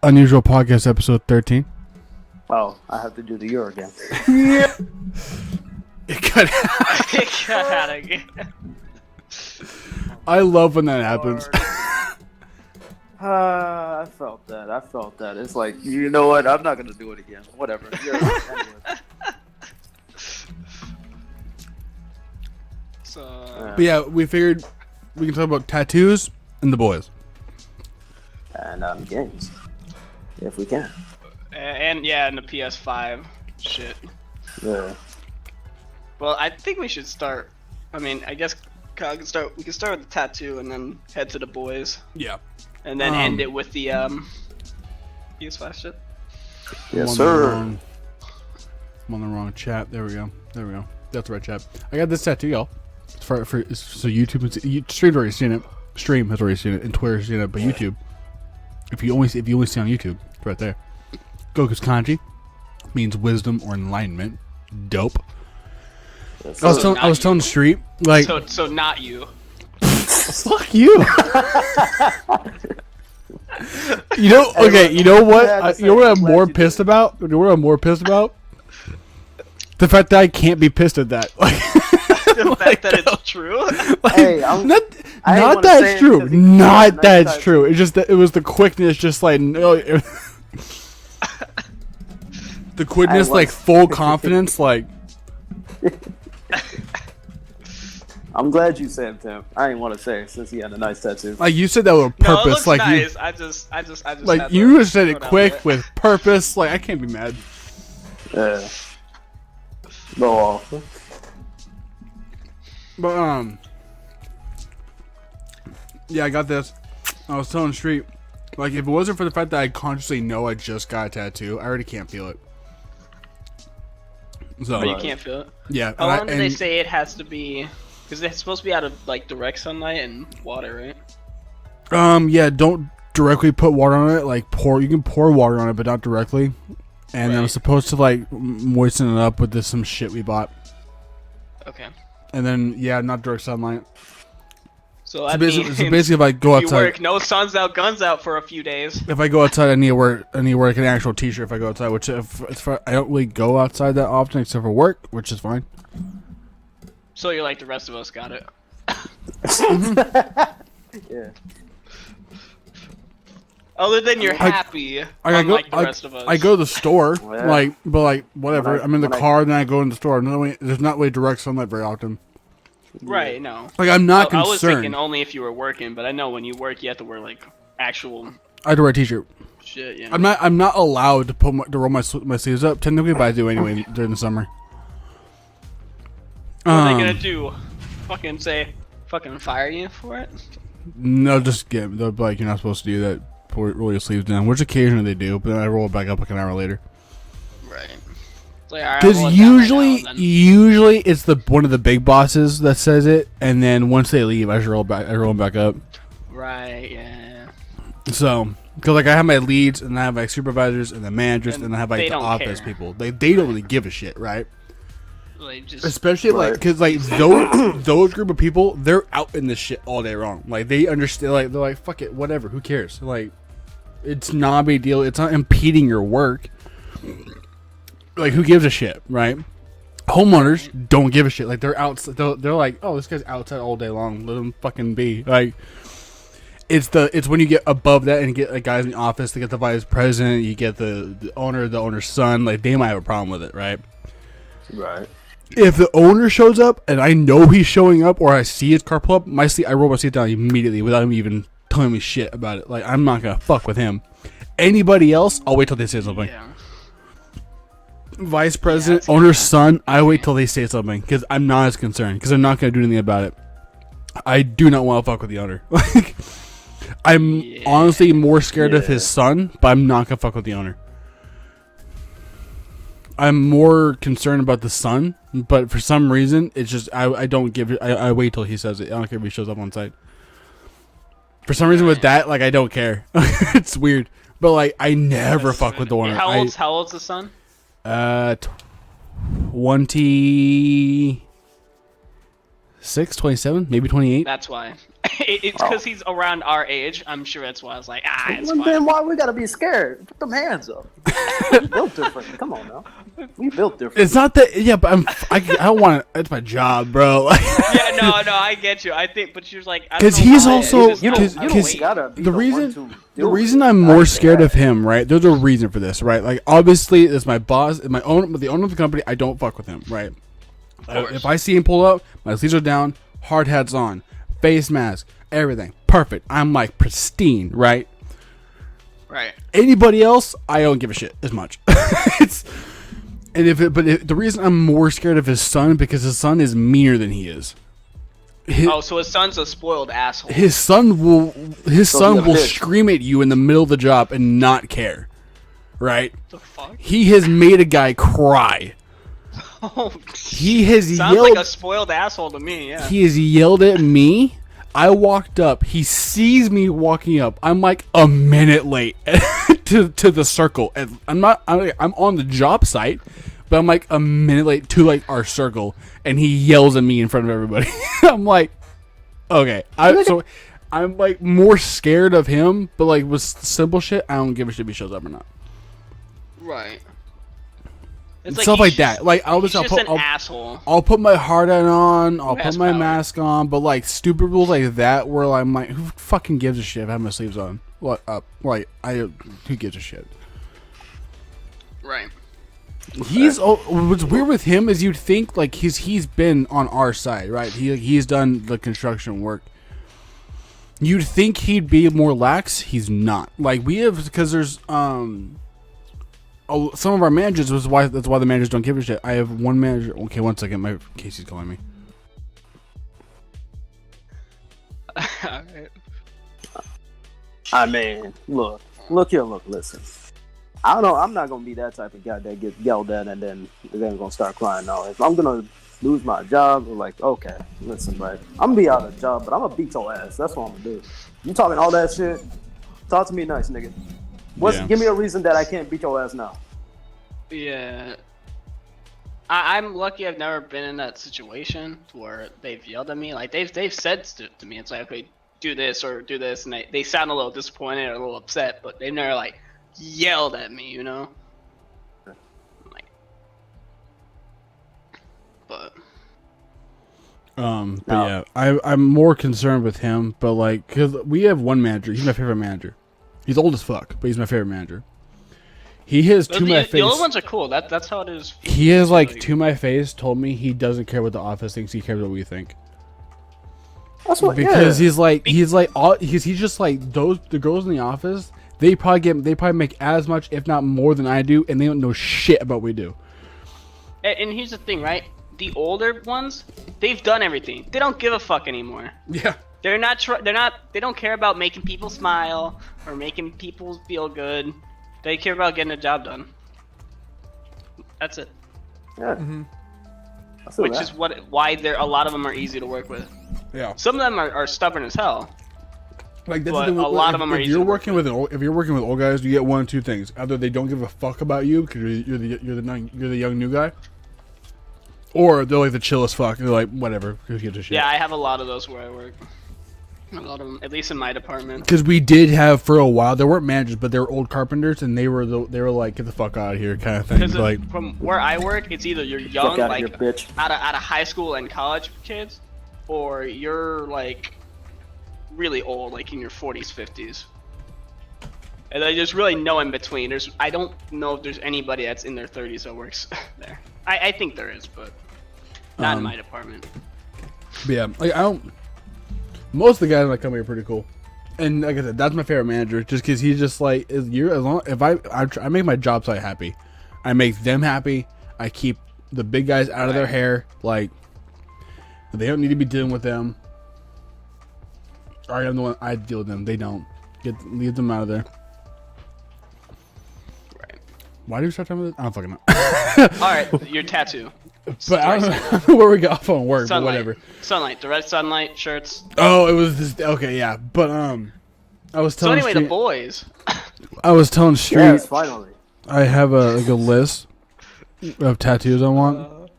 Unusual Podcast, episode 13. Oh, I have to do the year again. Yeah. It got out again. I love when that happens. I felt that. It's like, you know what? I'm not going to do it again. Whatever. Anyway. So, But yeah, we figured we can talk about tattoos and the boys. And games. If we can. and the PS5 shit. Yeah. Well, I think we should start. I mean, I guess Kyle can start. We can start with the tattoo and then head to the boys, Yeah. and then end it with the PS5 shit. Yes, sir. I'm on the wrong chat. There we go. That's the right chat. I got this tattoo, y'all. It's so YouTube, Stream has already seen it. Stream has already seen it, and Twitter has seen it. But YouTube, if you only see on YouTube, it's right there. Goku's kanji means wisdom or enlightenment. Dope. Yes, I sir. was telling the street, like, So not you. fuck you. You know, okay, you know what? You know what I'm more pissed about? You know what I'm more pissed about? The fact that I can't be pissed at that. Like, The fact that it's true. like, Hey, not I that wanna say it's it true. because he Not got a that nice it's true. It's just that it was the quickness, just like no. The quickness, like full confidence, like. I'm glad you said Tim. I didn't want to say it since he had a nice tattoo. Like you said that with No, it purpose, looks like nice. you, I just like had you to just said throw it it out quick there. with purpose. Like I can't be mad. Yeah. No off. But yeah, I got this. I was telling the street, like if it wasn't for the fact that I consciously know I just got a tattoo, I already can't feel it. So But you can't feel it. yeah, How and long do they say it has to be? Because it's supposed to be out of like direct sunlight and water, right? Yeah, don't directly put water on it. Like you can pour water on it, but not directly. And then I'm Right. supposed to like moisten it up with some shit we bought. Okay. And then yeah, not direct sunlight. So that basically, means if I go if you outside, work no sun's out, guns out for a few days. if I go outside, I need to wear like an actual t-shirt. If I go outside, which I don't really go outside that often except for work, which is fine. So you're like the rest of us, got it. Yeah. Other than you're happy, unlike the rest of us. I go to the store, Yeah. but whatever. I'm in the when I- car, then I go in the store. There's not really direct sunlight very often. Right, no. Like I'm not I was concerned. thinking only if you were working, but I know when you work, you have to wear like actual I have to wear a t-shirt. shit. Yeah. I'm not allowed to roll my sleeves up technically, but I do anyway during the summer. What are they gonna do? Fucking fire you for it? No, they'll be like, you're not supposed to do that. Roll your sleeves down, which occasionally they do, but then I roll it back up like an hour later. Right. It's like, all right, Because I'll roll it down right now, usually it's one of the big bosses that says it, and then once they leave, I roll them back up. Right. Yeah. So, because like I have my leads, and I have my supervisors, and the managers, and I have like they the don't office care. people. They don't really give a shit, right? Like just Especially like because like those group of people, they're out in this shit all day long. Like they understand. Like they're like, fuck it, whatever. Who cares? Like it's not a big deal. It's not impeding your work. Like who gives a shit, right? Homeowners don't give a shit. Like they're out. They're like, oh, this guy's outside all day long. Let him fucking be. Like it's when you get above that and you get like guys in the office. They get the vice president. You get the owner's son. Like they might have a problem with it, right? Right. If the owner shows up and I know he's showing up, or I see his car pull up, I roll my seat down immediately without him even telling me shit about it. Like I'm not gonna fuck with him. Anybody else, I'll wait till they say something. yeah. Vice president, that's owner's son, I wait till they say something because I'm not as concerned because I'm not gonna do anything about it. I do not want to fuck with the owner. Like I'm honestly more scared of his son, but I'm not gonna fuck with the owner. I'm more concerned about the son, but for some reason, it's just I don't give it. I wait till he says it. I don't care if he shows up on site. For some reason, with that, like I don't care. It's weird, but like I never fuck with the owner. How old's the son? 26, 27, maybe 28. That's why. It's because he's around our age. I'm sure that's why I was like, it's Well, fine. then why we gotta be scared? Put them hands up. We built different. Come on now. We built different. It's not that. Yeah, but I don't want to. It's my job, bro. Yeah, no, I get you. I think, but you're like, because he's also You don't because gotta be the one to reason do reason it. I'm I more get scared that. of him, right? There's a reason for this, right? Like obviously, it's my boss, the owner of the company. I don't fuck with him, right? If I see him pull up, my sleeves are down, hard hats on, face mask, everything perfect. I'm like pristine, right? Right. Anybody else, I don't give a shit as much. The reason I'm more scared of his son because his son is meaner than he is. So his son's a spoiled asshole. His son will bitch. scream at you in the middle of the job and not care, right? The fuck? He has made a guy cry. Oh, He has sounds yelled. like a spoiled asshole to me. Yeah. He has yelled at me. I walked up. He sees me walking up. I'm like a minute late to the circle, and I'm on the job site, but I'm like a minute late to like our circle, and he yells at me in front of everybody. I'm like, okay. I'm like more scared of him, but like with simple shit, I don't give a shit if he shows up or not. Right. Stuff like that. Like He's just an asshole. I'll put my hard hat on. I'll Who put has my power? mask on. But like stupid rules like that, where I'm like, who fucking gives a shit if I have my sleeves on? What up? Like who gives a shit? Right. What's weird with him is you'd think like he's been on our side, right? He's done the construction work. You'd think he'd be more lax. He's not. Like we have because there's some of our managers that's why the managers don't give a shit. I have one manager. Okay, one second. Casey's calling me. Alright. I mean, look here, listen. I don't know. I'm not gonna be that type of guy that gets yelled at and then gonna start crying. No, if I'm gonna lose my job, like, okay, listen, right? I'm gonna be out of a job, but I'm gonna beat your ass. That's what I'm gonna do. You talking all that shit? Talk to me nice, nigga. Give me a reason that I can't beat your ass now. Yeah. I'm lucky I've never been in that situation where they've yelled at me. Like they've said to me, it's like, okay, do this or do this, and they sound a little disappointed or a little upset, but they've never like yelled at me, you know? Like, but yeah, I'm more concerned with him, but like, cause we have one manager. He's my favorite manager. He's old as fuck, but he's my favorite manager. He has to my face. The other ones are cool. That's how it is. He has like to my face told me he doesn't care what the office thinks. He cares what we think. That's what. Because yeah. he's just like the girls in the office. They probably make as much, if not more, than I do, and they don't know shit about what we do. And here's the thing, right? The older ones, they've done everything. They don't give a fuck anymore. Yeah. They don't care about making people smile or making people feel good. They care about getting a job done. That's it. Yeah. Mm-hmm. Which is why a lot of them are easy to work with. Yeah. Some of them are stubborn as hell. Like that's But the thing, a lot of them are if easy you're to work working with if you're working with old guys, you get one of two things: either they don't give a fuck about you because you're the young new guy, or they're like the chill as fuck. They're like whatever, who gives a shit. Yeah, I have a lot of those where I work. A lot of them, at least in my department. Because we did have for a while, they weren't managers, but they were old carpenters, and they were like, get the fuck out of here, kind of thing. Because Like, from where I work, it's either you're young, Fuck outta like here, bitch. out of high school and college kids, or you're like really old, like in your 40s, 50s. And there's really no in between. I don't know if there's anybody that's in their 30s that works there. I think there is, but not in my department. but yeah, like I don't. Most of the guys in my company are pretty cool, and like I said, that's my favorite manager, just because he's just like, if I make my job site happy, I make them happy. I keep the big guys out of their hair. Like they don't need to be dealing with them. I'm the one I deal with them. They don't leave them out of there. Right. Why do you start talking about this? I don't fucking know. All right, your tattoo. But I don't know where we got off on work, Sunlight. but whatever. Sunlight, the red sunlight shirts. Oh, it was this. Okay, yeah, but I was So telling. anyway, the boys. I was telling Street. Yes, finally. I have a list of tattoos I want.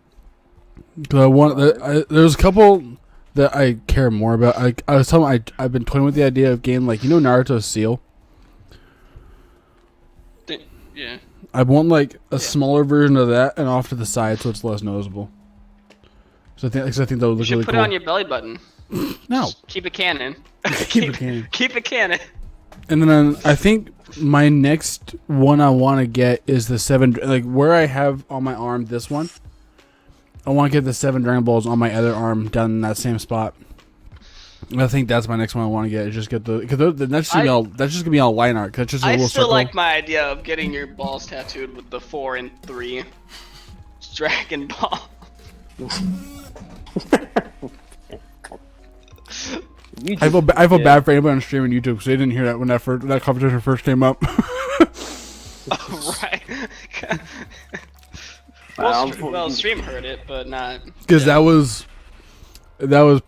Cause I want. There's a couple that I care more about. I was telling I've been toying with the idea of getting like Naruto's seal. Yeah. I want like a smaller version of that and off to the side so it's less noticeable. So I think that would look You should really put cool. it on your belly button. No, Just keep it canon. keep it canon. Keep it canon. And then I think my next one I want to get is the 7, like where I have on my arm this one. I want to get the 7 Dragon Balls on my other arm down in that same spot. I think that's my next one I want to get. Is just get because that's just gonna be all line art. That's just a I little still circle. like my idea of getting your balls tattooed with the 4 and 3 Dragon Ball. I feel bad for anybody on stream on YouTube because they didn't hear that when that competition first came up. Oh, right. well, stream heard it, but not Because that was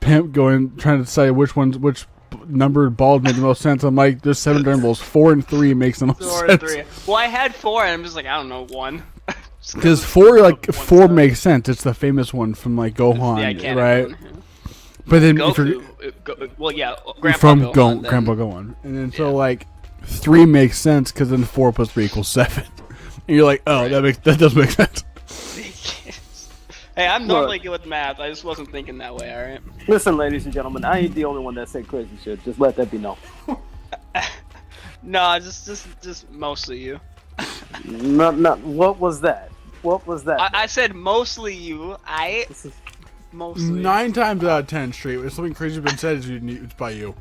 Pimp trying to decide which numbered balls made the most sense. I'm like, there's 7 Dragon Balls, 4 and 3 makes the most 4 sense. and 3. Well, I had 4, and I'm just like, I don't know, 1. Because 4 makes sense. It's the famous one from like Gohan, Yeah, I can't. right? But then if you're, Grandpa from Gohan, Grandpa Gohan, and then so like 3 makes sense because then 4 plus 3 equals 7, and you're like, oh, Right. that does make sense. Hey, I'm normally good with math. I just wasn't thinking that way. All right. Listen, ladies and gentlemen, I ain't the only one that said crazy shit. Just let that be known. No, just mostly you. No, what was that? What was that? I said mostly you. Mostly. 9 times out of 10 straight, if something crazy has been said, it's by you.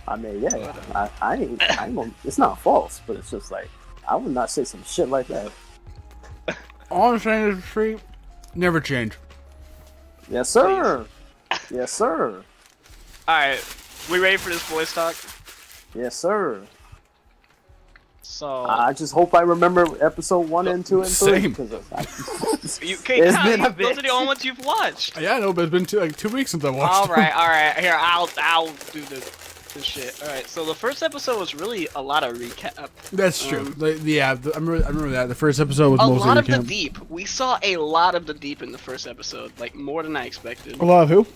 I mean, yeah, I ain't gonna, it's not false, but it's just like, I would not say some shit like that. All I'm saying is, street never change. Yes, sir. Yes, sir. All right, we ready for this boys talk? Yes, sir. So I just hope I remember episode 1 and 2 and 3. Same. you It's can't. been a Those are the bit. only ones you've watched. Yeah, I know, but it's been 2 weeks since I watched. All them. right. Here, I'll do this shit. All right. So the first episode was really a lot of recap. That's true. I remember that. The first episode was A mostly lot of the recap. deep. We saw a lot of the deep in the first episode, like more than I expected. A lot of who?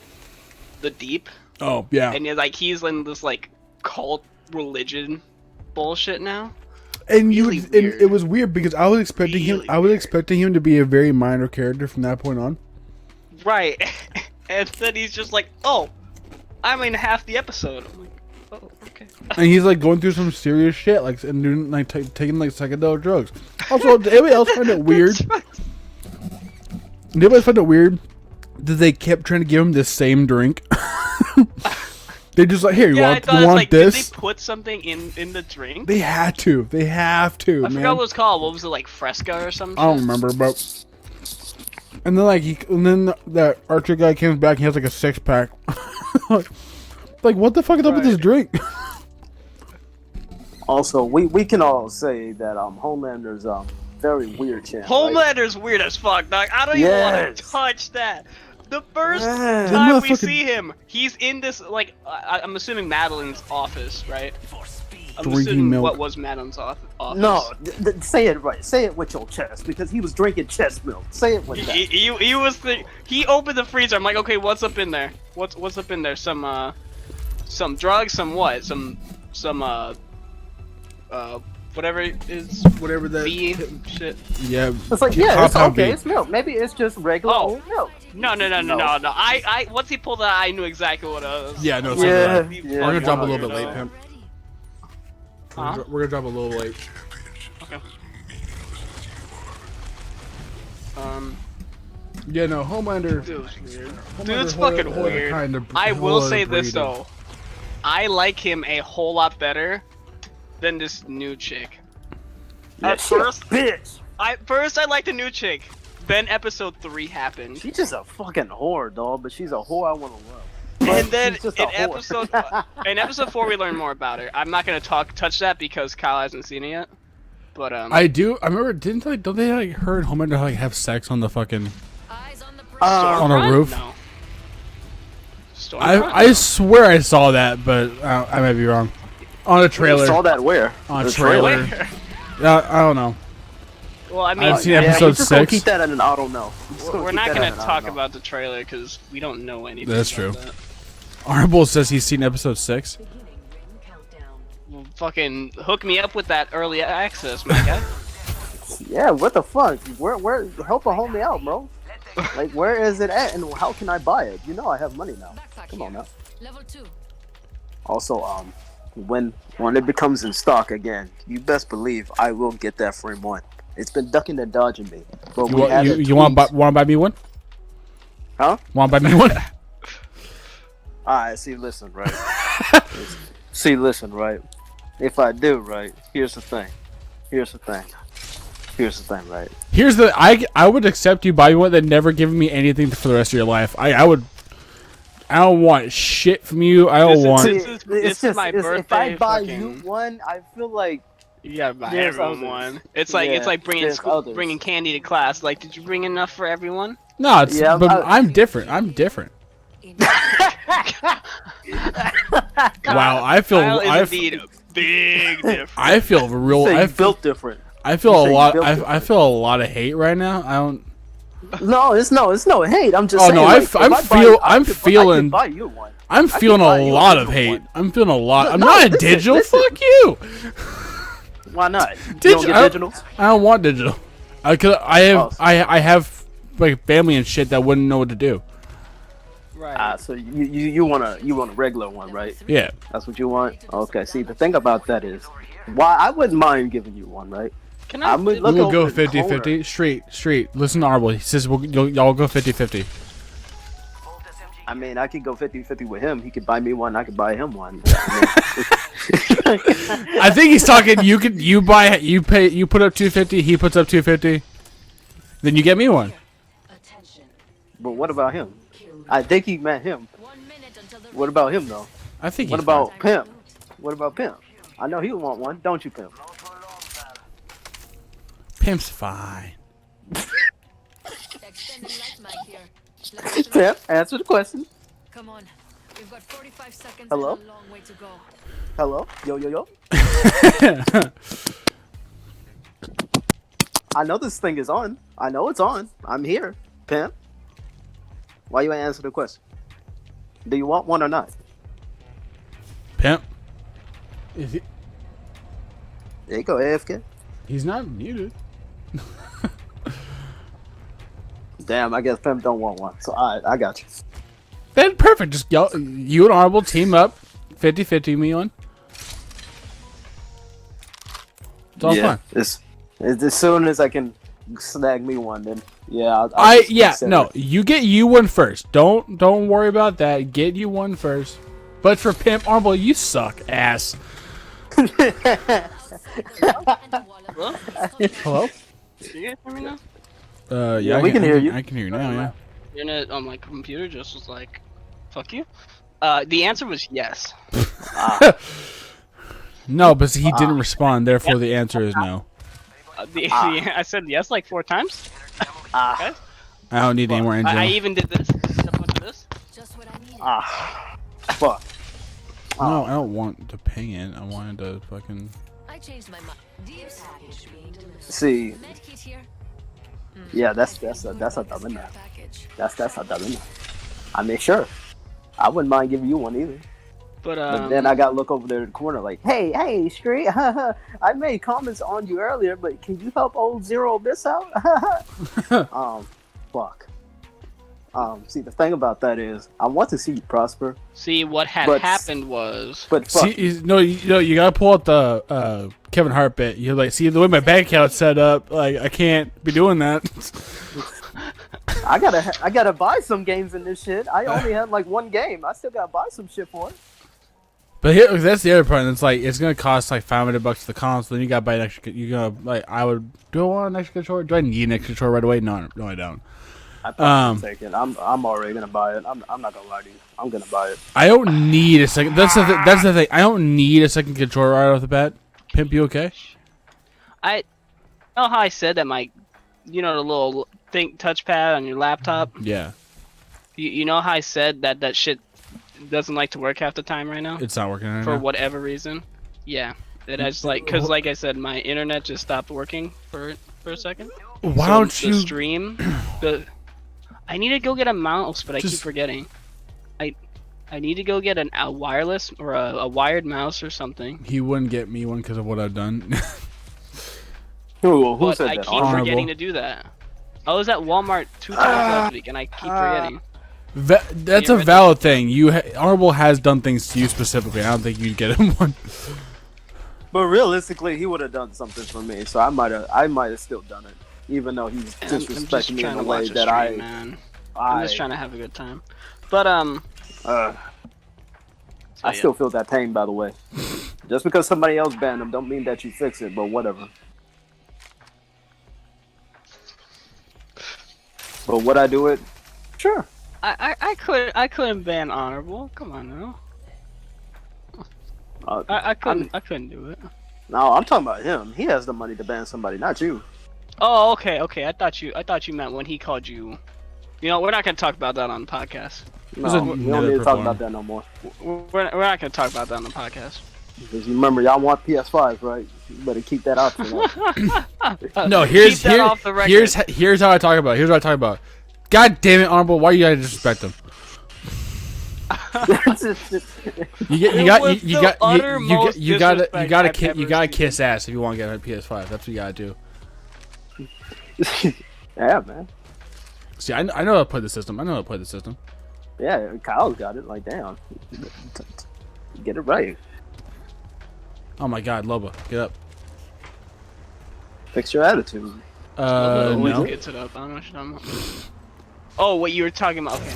The deep, Oh, yeah. and he's in this like cult religion bullshit now. And really and weird. it was weird because I was expecting Really him. I was weird. expecting him to be a very minor character from that point on. Right. And then he's just like, oh, I'm in half the episode. I'm like, oh, okay. And he's like going through some serious shit, like and doing like taking like psychedelic drugs. Also, did anybody else find it weird? Did anybody find it weird that they kept trying to give him the same drink? They just like, here, you Yeah, I want thought, like, this? did they put something in the drink? They had to. They have to, I man. forgot what it was called. What was it, like Fresca or something? I don't remember, but and then that Archer guy comes back. And he has like a 6-pack. Like, what the fuck is up with this drink? Also, we can all say that Homelander's very weird channel. Homelander's weird as fuck, dog. I don't even want Yes. to touch that. The first Yes. time we Motherfucker- see him, he's in this, like, I'm assuming Madeline's office, right? I'm Drinking assuming milk. what was Madeline's office. No, say it right. Say it with your chest because he was drinking chest milk. Say it with that. He was he opened the freezer. I'm like, okay, what's up in there? What's up in there? Some drugs, some what? Some whatever it is, Whatever that V shit. Yeah. It's like, yeah, it's Compound okay. V. It's milk. Maybe it's just regular Oh. old milk. No. I once he pulled that, I knew exactly what it was. Yeah, no, it's Yeah, not yeah. We're gonna drop a no, little bit no. late, Pimp. Huh? We're gonna drop a little late. Okay. Yeah, no, Homelander. Dude's weird. Homelander's Dude's fucking weird. I will say this though, I like him a whole lot better than this new chick. Yeah, At she a first, bitch. I liked the new chick. Then episode 3 happened. She's just a fucking whore, dog. But she's a whore I want to love. And But then she's just a whore. in episode 4 we learn more about her. I'm not gonna touch that because Kyle hasn't seen it yet. But I do. I remember. Don't they like her and Homelander like have sex on the fucking on a Stormfront? roof? No. Stormfront? I swear I saw that, but I might be wrong. On a You trailer. saw that where? On a The trailer. Where? I don't know. Well, I mean, I've seen Yeah, episode we're just gonna 6. keep that at an auto no. we're not gonna talk about the trailer because we don't know anything. That's about true. That. Honorable says he's seen episode 6. Well, fucking hook me up with that early access, my guy. Yeah, what the fuck? Where? Help a homie out, bro. Like, where is it at, and how can I buy it? You know, I have money now. Come on now. Level 2. Also, when it becomes in stock again, you best believe I will get that frame one. It's been ducking and dodging me. But You want to buy me one? Huh? Want to buy me one? Alright, see, listen, right? Right? If I do, right, here's the thing, right? Here's the I would accept you buy me one that never giving me anything for the rest of your life. I don't want shit from you. I don't want. This is my birthday. If I buy fucking- you one, I feel like You gotta buy There's everyone others. one. It's like Yeah, there's others. bringing candy to class. Like, did you bring enough for everyone? No, it's Yeah, but I'm different. Wow, I feel Kyle is I indeed a big difference. I feel real. say I you feel, built different. I feel you a say you lot. built I different. feel a lot of hate right now. I don't. No, it's no hate. I'm just Oh, saying. no, like, if I feeling- buy you one. I'm feeling buy a you a lot of digital hate. one. I'm feeling a lot. I'm No, not a listen, digital. listen. Fuck you. Why not? You Digital. don't get digitals? I don't want digital. I have Oh. I have like family and shit that wouldn't know what to do. Right. So you want a regular one, right? Yeah. That's what you want. Okay. See, the thing about that is, why I wouldn't mind giving you one, right? Can I? I'm gonna look We'll over go the 50-50. Street. Listen to Arbol. He says y'all go 50-50. I mean, I could go 50-50 with him. He could buy me one. I could buy him one. I think he's talking. You put up 250. He puts up 250. Then you get me one. But what about him? I think he meant him. What about him though? I think. What he's about Pimp? What about Pimp? I know he would want one, don't you, Pimp? Pimp's fine. Pimp, answer the question. Come on. We've got 45 seconds Hello? and a long way to go. Hello? Yo. I know this thing is on. I know it's on. I'm here. Pimp. Why you ain't answer the question? Do you want one or not? Pimp. Is he? There you go, AFK. He's not muted. Damn, I guess Pimp don't want one. So I got you. Then perfect. Just you and Arbol team up. 50-50 me on. It's all fun. It's as soon as I can snag me one, then yeah. I'll just consider No. it. You get you one first. Don't worry about that. Get you one first. But for Pimp Arbol, you suck ass. Hello? You guys hear me now? Yeah, we can hear you. I can hear you now. Yeah. Internet on my computer just was like, "Fuck you." The answer was yes. No, but he didn't respond. Therefore, the answer is no. I said yes like 4 times. Ah, I don't need any more engine. I even did this. A bunch of this. Just what I needed. fuck. No, I don't want to ping it. I wanted to fucking. I changed my mind. Deep package being delivered. See, Medkit here. yeah, that's a double no. Package. That's a double no. I mean, sure. I wouldn't mind giving you one either. But But then I gotta look over there in the corner like, hey, Street, I made comments on you earlier, but can you help old Zero Abyss out? Fuck. See, the thing about that is, I want to see you prosper, see what had But- happened was but fuck. See, you gotta pull out the Kevin Hart bit. You like see the way my bank account's set up. Like I can't be doing that. I gotta buy some games in this shit. I only had like one game. I still gotta buy some shit for it. But here, that's the other part. It's like it's gonna cost like $500 for the console. Then you gotta buy an extra. You gotta like I would. Do I want an extra controller? Do I need an extra controller right away? No, I don't. I probably take it. I'm already gonna buy it. I'm not gonna lie to you. I'm gonna buy it. I don't need a second. That's the thing. I don't need a second controller right off the bat. Pimp, you okay? I know how I said that my, the little touchpad on your laptop. Yeah, You know how I said that shit doesn't like to work half the time right now it's not working right for now. whatever reason. Yeah, it has like because like I said, my internet just stopped working for it. for a second? Why So don't the you? stream? I need to go get a mouse, but I keep Just- forgetting. I need to go get a wireless or a wired mouse or something. He wouldn't get me one because of what I've done. Who But said I that? keep Honorable. forgetting to do that. I was at Walmart 2 times last week, and I keep forgetting. That's You a ready? valid thing. Honorable has done things to you specifically. I don't think you'd get him one. But realistically, he would have done something for me, so I might have still done it, even though he's I'm just disrespecting me in trying a to way watch a that stream, man. I'm just trying to have a good time. But I yeah. still feel that pain, by the way. Just because somebody else banned him, don't mean that you fix it. But whatever. But would I do it? Sure. I couldn't ban honorable. Come on now. I couldn't do it. No, I'm talking about him. He has the money to ban somebody, not you. Oh, okay. I thought you meant when he called you. You know, we're not gonna talk about that on the podcast. No, There's we don't another need to talk performer. about that no more. We're not gonna talk about that on the podcast. Because you remember, y'all want PS5s, right? You better keep that option up. No, Keep that off the record. here's how I talk about it. Here's what I talk about. God damn it, Honorable! Why you gotta disrespect him? You gotta kiss ass if you want to get a PS5. That's what you gotta do. Yeah, man. See, I know how to play the system. Yeah, Kyle's got it. Like, damn. Get it right. Oh my God, Loba, get up. Fix your attitude. Always No. gets it up. I don't know what you're talking about. Oh, what you were talking about? Okay.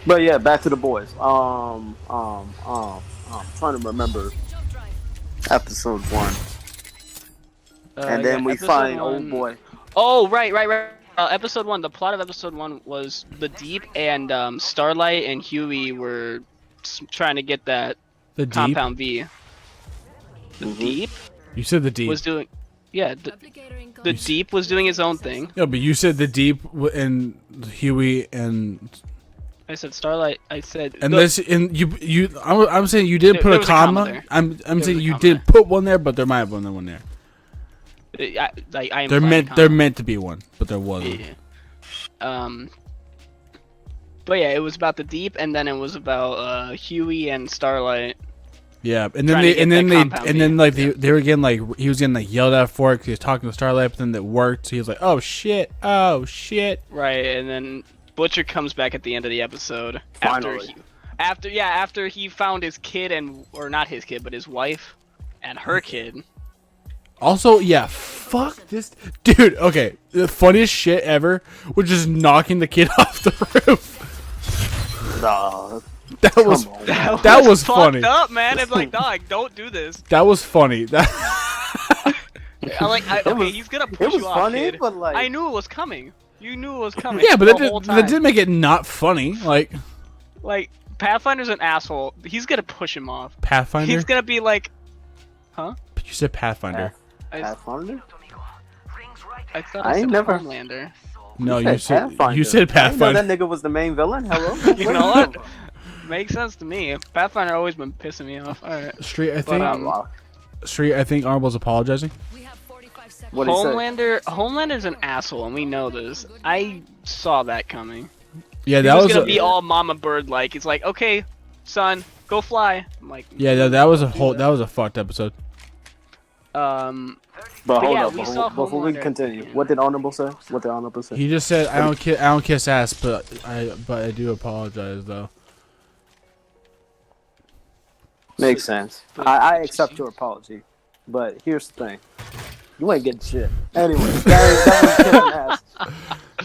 But yeah, back to the boys. I'm trying to remember Jump drive. episode 1. And then we episode find 1. old boy. Oh, right. Episode 1. The plot of episode 1 was the Deep and Starlight and Huey were trying to get that The deep. compound V. The Mhm. Deep You said the deep. was doing. Yeah, the Replicator incoming. Deep was doing his own thing. No, but you said the deep and Huey and I said Starlight. I said. I'm saying you did There- put there a was a comma comma. there. I'm was saying a you comma did there. put one there, but there might have been one there. I They're implied they're comma. meant to be one, but there wasn't. Yeah. But yeah, it was about the Deep, and then it was about Huey and Starlight. Yeah, and Trying to then get that compound they were getting like he was getting like yelled at for it because he was talking to Starlight, but then it worked. So he was like, oh shit. Right, and then Butcher comes back at the end of the episode Finally. after he found his kid or not his kid, but his wife and her kid. Also, yeah, fuck this dude. Okay, the funniest shit ever was just knocking the kid off the roof. Nah, That was come on. that was fucked funny. up, man. It's like, dog, don't do this. That was funny. That was- He's gonna push it was you off, funny, kid. but like, I knew it was coming. You knew it was coming. yeah, but the whole that time. didn't make it not funny. Like Like Pathfinder's an asshole. He's gonna push him off. Pathfinder. He's gonna be like, You said Pathfinder. Pathfinder? I thought I I, ain't said never- Homelander. No, You you said Pathfinder. you said I didn't know Pathfinder. that nigga was the main villain. Hello. You know what? Makes sense to me. Pathfinder always been pissing me off. All right. Street, I But, think. Street, I think Honorable's apologizing. We have 45 seconds. What'd he say? Homelander's an asshole, and we know this. I saw that coming. Yeah, He that was was gonna a, be all Mama Bird like. He's like, okay, son, go fly. I'm like, yeah, that was a whole that was a fucked episode. But hold yeah, up, we saw before we Homelander. continue, what did Honorable say? He just said I don't kiss ass, but I do apologize though. Makes sense. I accept your apology, but here's the thing: you ain't getting shit. Anyway, that was kissing ass.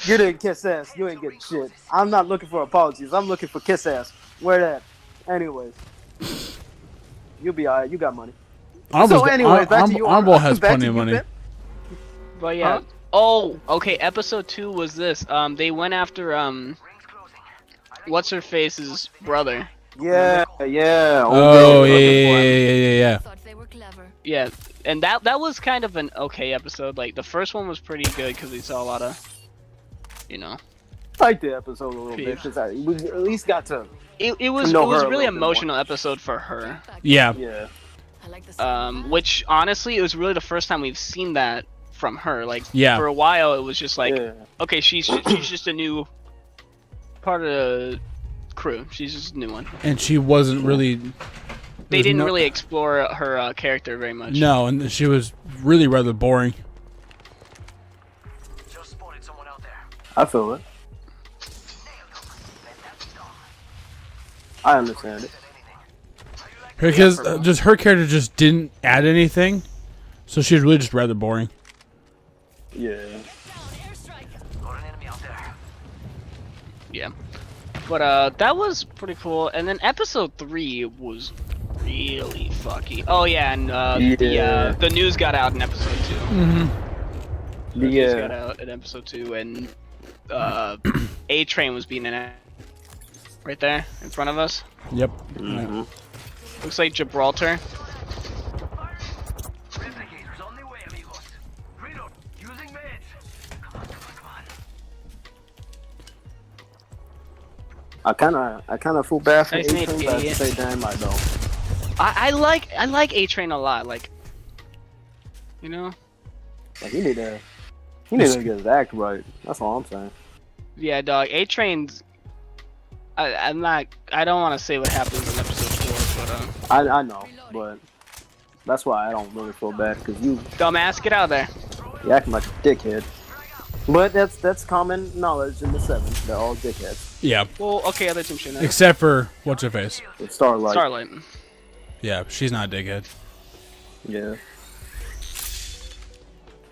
You didn't kiss ass. You ain't getting shit. I'm not looking for apologies. I'm looking for kiss ass. Where that? Anyways, you'll be alright. You got money. Honorable's, anyways, back to you. Honorable has Back to plenty of you, money. Pip. But yeah. Huh? Oh, okay. Episode 2 was this. They went after what's her face's brother. Yeah. Oh yeah. Thought they were clever. Yeah, and that was kind of an okay episode. Like the first one was pretty good because we saw a lot of, you know. I liked the episode a little bit Peeps. because we at least got to. It was know her a really little bit emotional episode for her. Yeah. Yeah. I like the sound of that. Which honestly, it was really the first time we've seen that from her. Like Yeah. for a while, it was just like, Yeah. okay, she's just a new part of the crew. She's just a new one. And she wasn't really. They there's didn't no- really explore her character very much. No, and she was really rather boring. Just spotted someone out there. I feel it. I understand it. Because just her character just didn't add anything, so she was really just rather boring. Yeah. Got an enemy out there. Yeah. But that was pretty cool. And then episode 3 was really fucky. Oh yeah, and Yeah. the news got out in episode 2. Mm-hmm. The news got Yeah. out in episode 2, and A Train was being in right there in front of us. Yep. Mhm. Looks like Gibraltar. Replicators on the way, amigos. Reload. Using meds. Come on. I kind of feel bad for Nice A name, Train, but at the idiot. same time, I don't. I like A Train a lot. Like, you know. Like, he need to get his act right. That's all I'm saying. Yeah, dog. A Train's. I don't want to say what happens in episode 4, but I know, but that's why I don't really feel bad because you dumbass, get out of there. acting like a dickhead. But that's common knowledge in the 7. They're all dickheads. Yeah. Well, okay, other team shit. Except for what's her face. It's Starlight. Starlight. Yeah, she's not a dickhead. Yeah.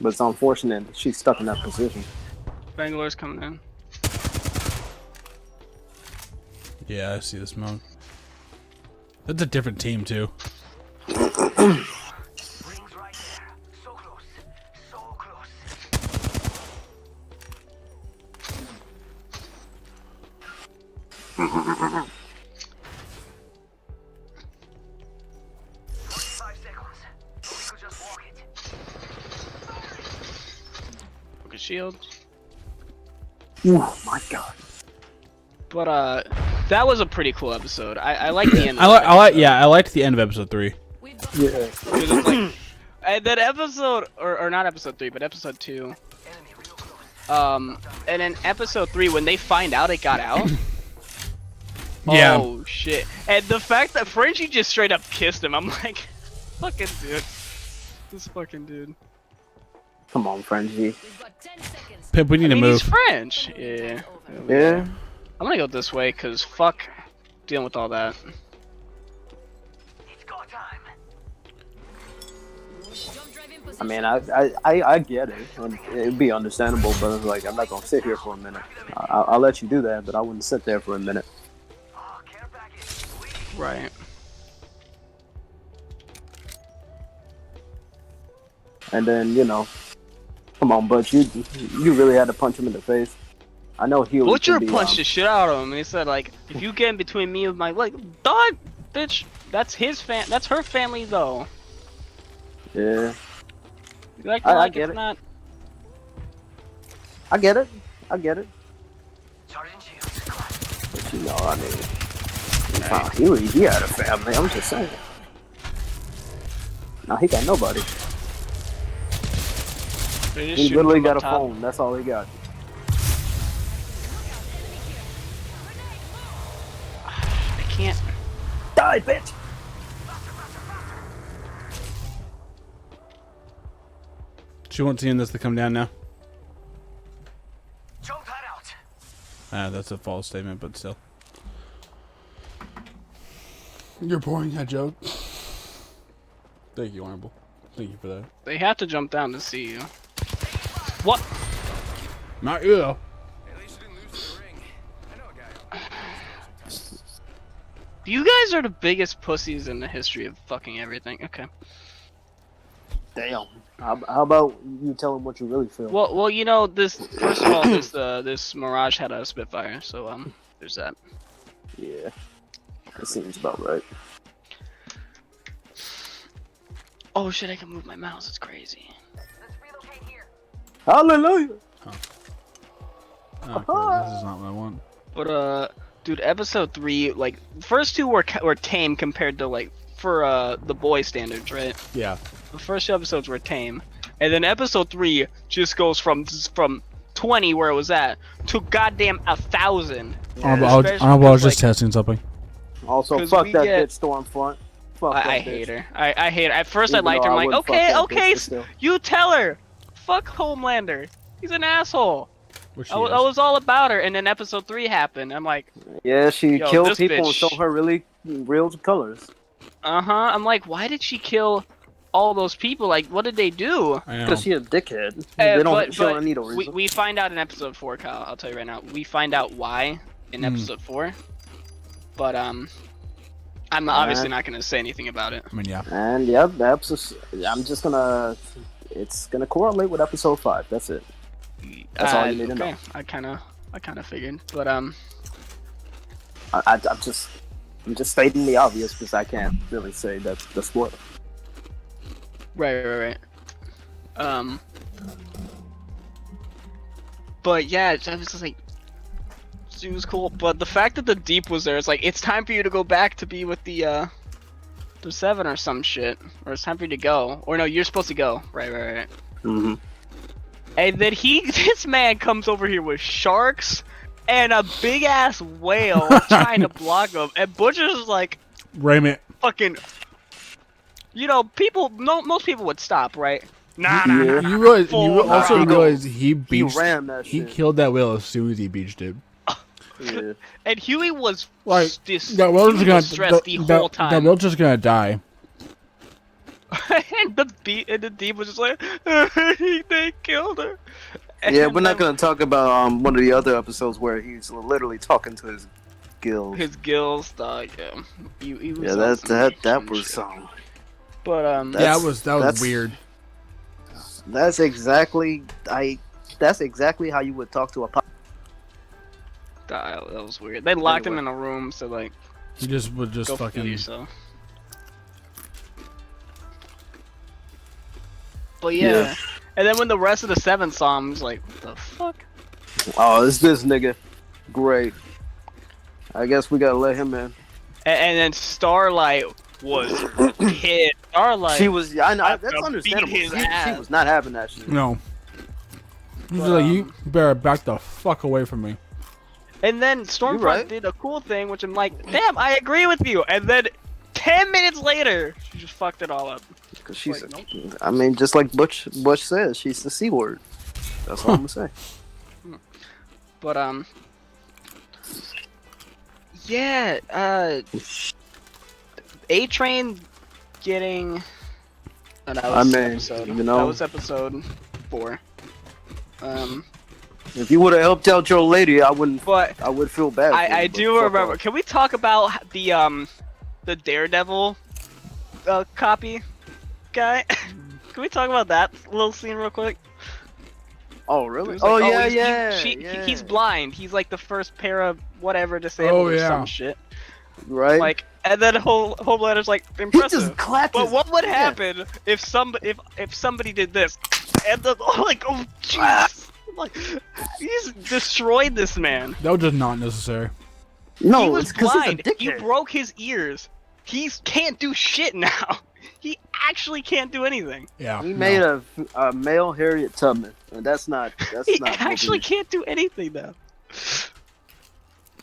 But it's unfortunate that she's stuck in that position. Bangalore's coming in. Yeah, I see the smoke. That's a different team too. Rings right there. So close. So close. Five seconds. We could just walk it. Look at shield. Oh my god. But that was a pretty cool episode. I like the end. I liked the end of episode 3. Yeah. It was like, that episode, or not episode 3, but episode 2. Enemy real close. And then episode 3, when they find out it got out. Yeah. Oh shit! And the fact that Frenchie just straight up kissed him, I'm like, fucking dude, this fucking dude. Come on, Frenchie. We've got 10 seconds. Pip, we need I to mean, move. he's French. Yeah. Yeah. I'm gonna go this way, cause fuck dealing with all that. It's go time. Jump drive in I mean, position. I get it. And it'd be understandable, but it's like I'm not gonna sit here for a minute. I'll let you do that, but I wouldn't sit there for a minute. Oh, care package. Waiting. Right. And then come on, but you really had to punch him in the face. I know he Butcher punched the shit out of him. He said like, if you get in between me and my like, dog, bitch, that's that's her family though. Yeah, You like I like get it's it. not. I get it. Sergeant Shields. Come on. But I mean, he had a family. I'm just saying. Now he got nobody. They just He shoot literally from got up a top. phone. That's all he got. I can't. Die, bitch! She wants seeing this to come down now. Jump that out. That's a false statement, but still. You're boring, I joke. Thank you, Honorable. Thank you for that. They have to jump down to see you. What? Not you, though. You guys are the biggest pussies in the history of fucking everything. Okay. Damn. How about you tell him what you really feel? Well, you know this. First of all, this Mirage had a Spitfire, so there's that. Yeah. That seems about right. Oh shit! I can move my mouse. It's crazy. Let's relocate here. Hallelujah! Oh, okay, this is not what I want. But dude, episode 3, like, first 2 were tame compared to like for the boy standards, right? Yeah. The first 2 episodes were tame, and then episode 3 just goes from 20 where it was at to goddamn 1,000. I was just testing something. Also, 'Cause fuck we that get- bitch Stormfront. Fuck that I bitch. hate her. I hate her. At first Even I liked her. though I'm I like, wouldn't fuck okay, that okay, bitch, but still. you tell her. Fuck Homelander. He's an asshole. Which I was all about her, and then episode 3 happened. I'm like, Yeah, she Yo, killed this people and bitch- showed her really real colors. I'm like, why did she kill all those people? Like, what did they do? I know. Because she a dickhead. They don't show but any reason. we find out in episode 4, Kyle. I'll tell you right now. We find out why in episode 4. But I'm obviously not gonna say anything about it. I mean, yeah. And yeah, the episode. I'm just gonna. It's gonna correlate with episode 5. That's it. That's all you need to know. I kind of figured, but I'm just stating the obvious because I can't really say that's the spoiler. right. But yeah, I was just like, she was cool. But the fact that the Deep was there, it's like it's time for you to go back to be with the 7 or some shit, or it's time for you to go, or no, you're supposed to go. Right. Mm-hmm. And then this man comes over here with sharks and a big ass whale trying to block him, and Butcher's is like, Raymond. fucking, most people would stop, right? Nah. You also Full realize he beached. ran that He shit. killed that whale as soon as he beached it. Yeah. And Huey was Like stressed that whale's just gonna stressed the whole time. That whale's just gonna die. And the Deep was just like, they killed her. Yeah, And we're not then gonna talk about one of the other episodes where he's literally talking to his gills. his gills, dog. Yeah, he was Yeah, on that some that that shit. was But Yeah, that was that's- weird. that's exactly how you would talk to a that was weird. They locked him Anyway. in a room, so like, He just would just go fuck fucking. yourself. But yeah. Yeah. And then when the rest of the 7 saw him, he was like, what the fuck? Oh, it's this nigga. Great. I guess we gotta let him in. And then Starlight was pissed. Starlight. She was. I know. I'm That's gonna understandable. beat his She ass. was not having that shit. No. He's But, like, you better back the fuck away from me. And then Stormfront right. did a cool thing, which I'm like, damn, I agree with you. And then 10 minutes later, she just fucked it all up. Because she's. Like, I mean, just like Butch says, she's the C word. That's all I'm gonna say. But yeah, A-Train getting. Oh, that was episode. That was episode 4. If you would have helped out your lady, I wouldn't. But I would feel bad. for I you, but do fuck remember. off. Can we talk about the Daredevil copy guy? Can we talk about that little scene real quick? Oh It really? was like, Oh yeah, he's- he's blind. He's like the first para whatever disabled or yeah. some shit. right. Like, and then Homelander's like he impressive. just clapped. But his- what would yeah. happen if somebody did this? And the like, oh jeez, like he's destroyed this man. That was just not necessary. No, He was it's because he's a blind. He dickhead. broke his ears. He can't do shit now. He actually can't do anything. Yeah. He no. made a male Harriet Tubman, and that's not. He not what actually we- can't do anything now.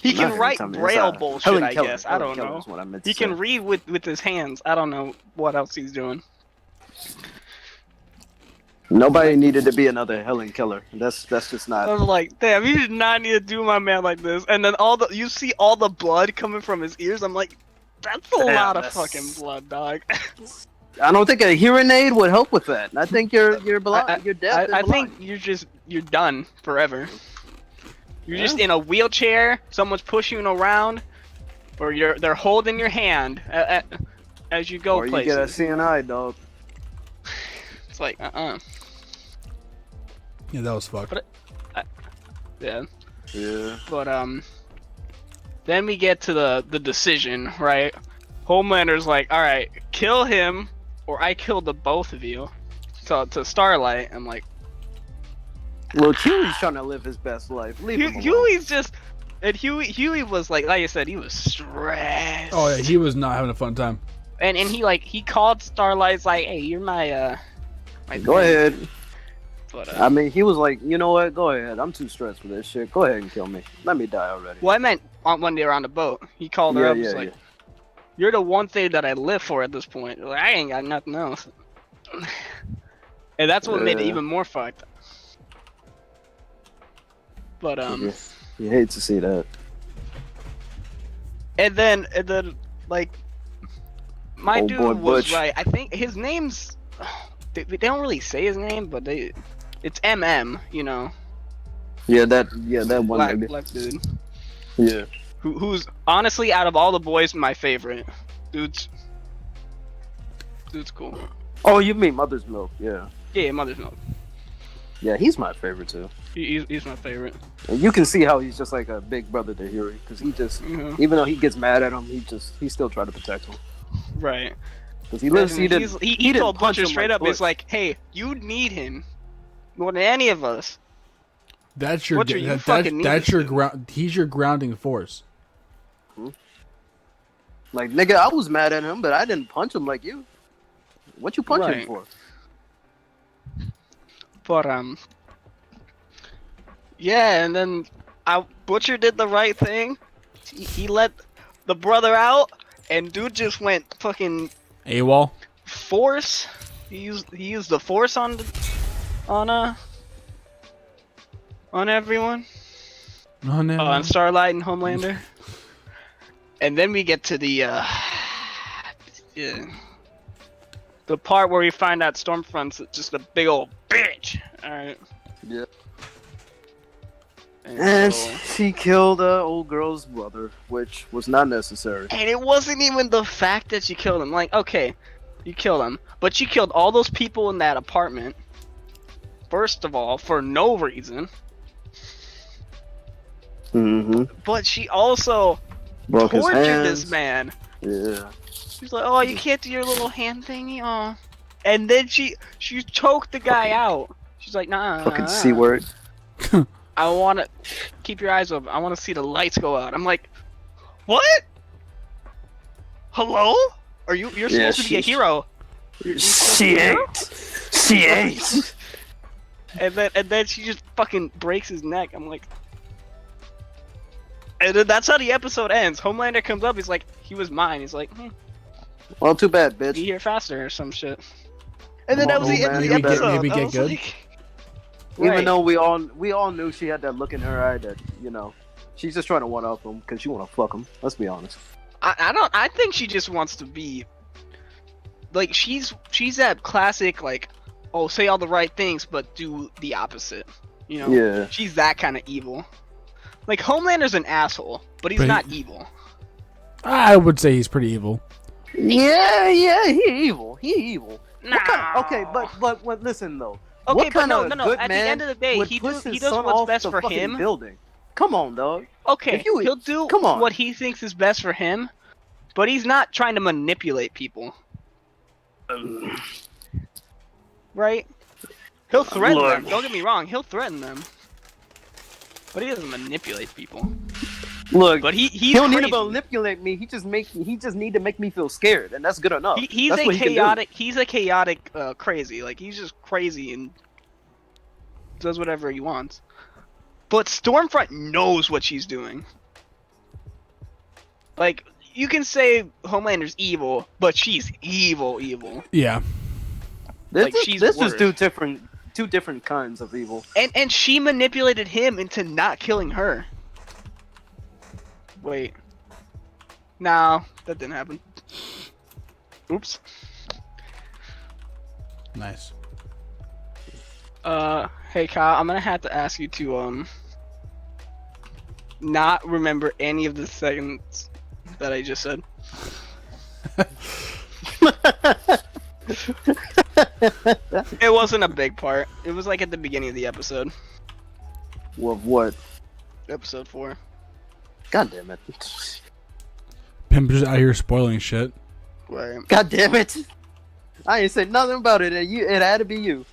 He not can Harriet write Tubman, braille it's, bullshit, Helen I Keller. guess. I Helen don't Keller know. is what I meant to He can say. read with his hands. I don't know what else he's doing. Nobody needed to be another Helen Keller. That's just I not. was like, damn, you did not need to do my man like this. And then you see all the blood coming from his ears. I'm like, that's a Damn, lot of that's- fucking blood, dog. I don't think a hearing aid would help with that. I think you're blind. You're deaf. and I blind. think you're done forever. You're just Yeah. in a wheelchair. Someone's pushing you around, or they're holding your hand as you go Or you places. get a CNI, dog. It's like Yeah, that was fucked. yeah. Yeah. But then we get to the decision, right? Homelander's like, all right, kill him, or I kill the both of you. So to Starlight, I'm like, Look, Huey's trying to live his best life. Leave him alone. Huey's just, and Huey was like I said, he was stressed. Oh yeah, he was not having a fun time. And he called Starlight's like, hey, you're my Go ahead. But, I mean, he was like, you know what? Go ahead. I'm too stressed for this shit. Go ahead and kill me. Let me die already. well, I meant when they were on the boat. He called her Yeah, up. yeah, He's like, "You're the one thing that I live for at this point. Like, I ain't got nothing else." And that's what made it Yeah. even more fucked. But Yeah. You hate to see that. and then like, my Old dude boy was Butch. right. I think his name's they don't really say his name, but it's MM. You know, Yeah, that one nigga. black dude. Yeah. Who's honestly out of all the boys my favorite. Dude's cool. Oh, you mean Mother's Milk? Yeah. Yeah, Mother's Milk. Yeah, he's my favorite too. He's my favorite. And you can see how he's just like a big brother to Huey, because he just, Mhm. even though he gets mad at him, he still try to protect him. Right. Because he lives. He didn't. He didn't told punch Butcher him straight like up, it's Butch. like, hey, you need him more than any of us. That's your Butcher, you that, fucking need that's this your dude. ground. He's your grounding force. Like, nigga, I was mad at him, but I didn't punch him like you. What you punching Right. him for? But yeah, and then Butcher did the right thing. He let the brother out, and dude just went fucking AWOL. force. He used the force on everyone. Oh no. On Starlight and Homelander. And then we get to the the part where we find out Stormfront's just a big old bitch. Alright. Yeah. And, And so- she killed the old girl's brother, which was not necessary. and it wasn't even the fact that she killed him. Like, okay, you killed him, but she killed all those people in that apartment. First of all, for no reason. Mm-hmm. But she also Broke his tortured hands. this man. Yeah. She's like, oh, you can't do your little hand thingy, oh. And then she choked the guy out. She's like, nah. Fucking C word. I want to keep your eyes open. I want to see the lights go out. I'm like, what? Hello? You're Yeah, supposed to be a she- hero. She ain't. She ain't. And then she just fucking breaks his neck. I'm like, and then that's how the episode ends. Homelander comes up. He's like, he was mine. He's like, Well, too bad, be bitch. here faster or some shit. And then that Come was on, the end of man. the Maybe get- episode. maybe I get was good. like, Even right. though we all knew she had that look in her eye that, you know, she's just trying to one up him because she want to fuck him. Let's be honest. I think she just wants to be like she's that classic like, oh, say all the right things but do the opposite. You know? Yeah. She's that kind of evil. Like Homelander's an asshole, but he's But he- not evil. I would say he's pretty evil. Yeah, he evil. He evil. No. Okay, but listen though. Okay, what but kind no. of At good the man end of the day, would he push his does son what's off best the for fucking him. building? Come on, dog. Okay, If you- he'll do come on. what he thinks is best for him, but he's not trying to manipulate people, right? He'll threaten Look. them. Don't get me wrong. He'll threaten them, but he doesn't manipulate people. Look, But he's he don't need crazy. to manipulate me. He just need to make me feel scared, and that's good enough. He's That's a what he can do. chaotic. He's a chaotic, crazy. Like he's just crazy and does whatever he wants. But Stormfront knows what she's doing. Like you can say Homelander's evil, but she's evil. Yeah. like, she's This is worse. two different kinds of evil. And she manipulated him into not killing her. Wait. No, that didn't happen. Oops. Nice. Hey Kyle, I'm gonna have to ask you to not remember any of the seconds that I just said. It wasn't a big part. It was like at the beginning of the episode. Well, what? Episode 4. God damn it! Pimp's out here spoiling shit. Right. God damn it! I ain't said nothing about it. It had to be you.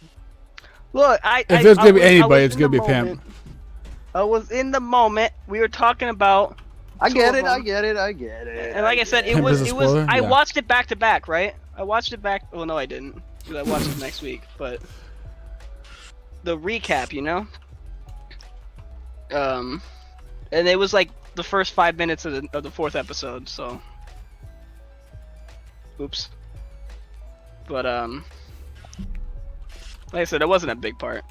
Look, If it's gonna be I anybody, was it's in gonna the be Pam. moment. I was in the moment. We were talking about, I Two get of it. I them. get it. I get it. and like I said, Pam is a spoiler? I Yeah. watched it back to back, right? I watched it back. Well, no, I didn't. 'cause I watched it next week. But the recap, you know, and it was like the first 5 minutes of the fourth episode. So, oops. But like I said, it wasn't a big part.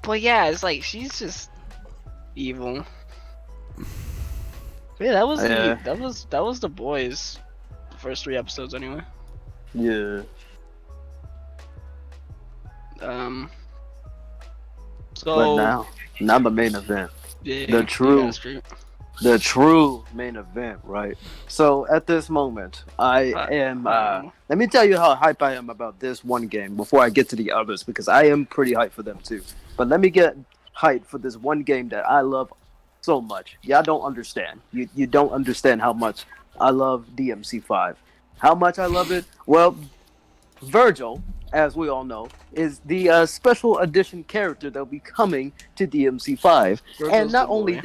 But yeah, it's like she's just evil. But yeah, that was Yeah. that was the boys. The first 3 episodes, anyway. Yeah. So But now the main event. yeah, the true- yeah, straight. The true main event, right? So at this moment, I am. Let me tell you how hype I am about this one game before I get to the others, because I am pretty hyped for them too. But let me get hyped for this one game that I love so much. Y'all don't understand. You don't understand how much I love DMC5. How much I love it? Well, Virgil, as we all know, is the special edition character that will be coming to DMC5. Virgil's And not the only boy.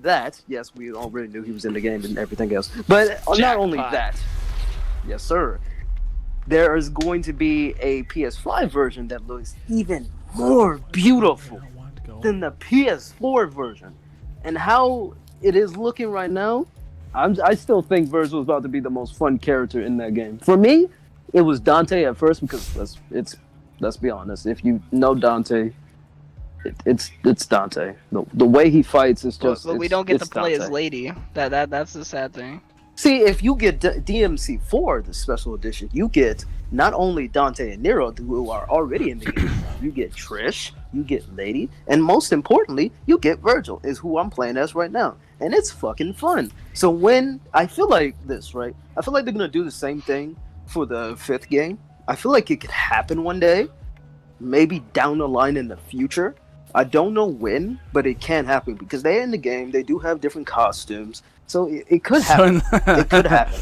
that, yes, we already knew he was in the game and everything else. But not only Jackpot. that, yes, sir, there is going to be a PS5 version that looks even more beautiful than the PS4 version. And how it is looking right now, I still think Virgil is about to be the most fun character in that game. For me, it was Dante at first, because let's be honest, if you know Dante, it's Dante. The way he fights is just. But we it's- don't get to it's play as Dante. Lady. That's the sad thing. See, if you get DMC4, the special edition, you get not only Dante and Nero, who are already in the game, you get Trish, you get Lady, and most importantly, you get Virgil, is who I'm playing as right now. And it's fucking fun. So when I feel like this, right? I feel like they're gonna do the same thing for the 5th game. I feel like it could happen one day, maybe down the line in the future. I don't know when, but it can happen because they're in the game. They do have different costumes, so it could happen. It could happen.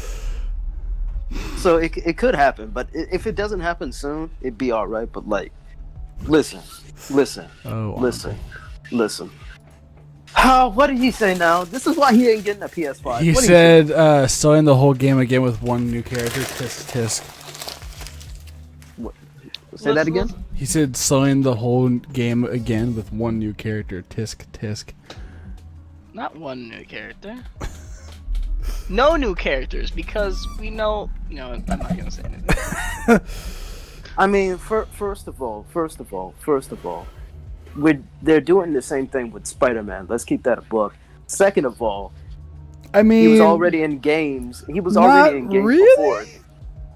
So it could happen, but if it doesn't happen soon, it'd be all right. But like, listen. Oh, What did he say now? This is why he ain't getting a PS5. he What did said starting the whole game again with one new character. Tisk tisk. say that again. He said slowing the whole game again with one new character. Tisk tisk. Not one new character. No new characters, because we know. No, I'm not gonna say anything. I mean, first of all, they're doing the same thing with Spider-Man. Let's keep that a book. Second of all, I mean, he was already in games. He was not already in games really? before.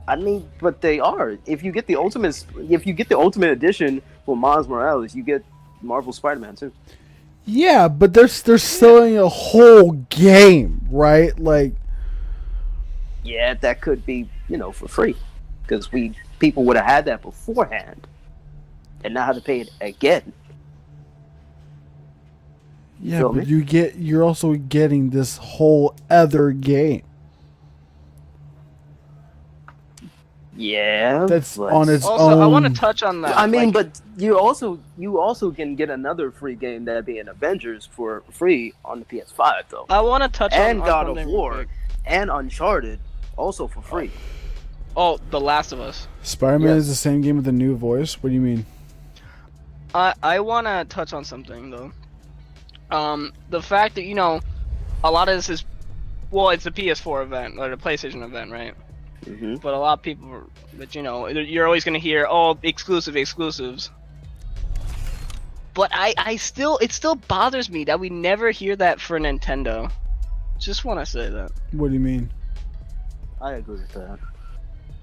I mean, but they are. If you get the ultimate edition for Miles Morales, you get Marvel Spider-Man too. Yeah, but they're selling a whole game, right? Like, Yeah, that could be, for free, because people would have had that beforehand, and now have to pay it again. yeah, Feel but me? you're also getting this whole other game Yeah, that's but- on its Also, I want to own. touch on that. I mean, like, but you also can get another free game, that being Avengers, for free on the PS5 though, I want to touch and on God of something real War, quick. and Uncharted, also for free. Oh, The Last of Us. Spider-Man Yes. is the same game with a new voice. What do you mean? I want to touch on something though. The fact that a lot of this is, well, it's a PS4 event or the PlayStation event, right? Mm-hmm. But a lot of people that you're always gonna hear, oh, exclusives. But it still bothers me that we never hear that for Nintendo. Just want to say that. What do you mean? I agree with that.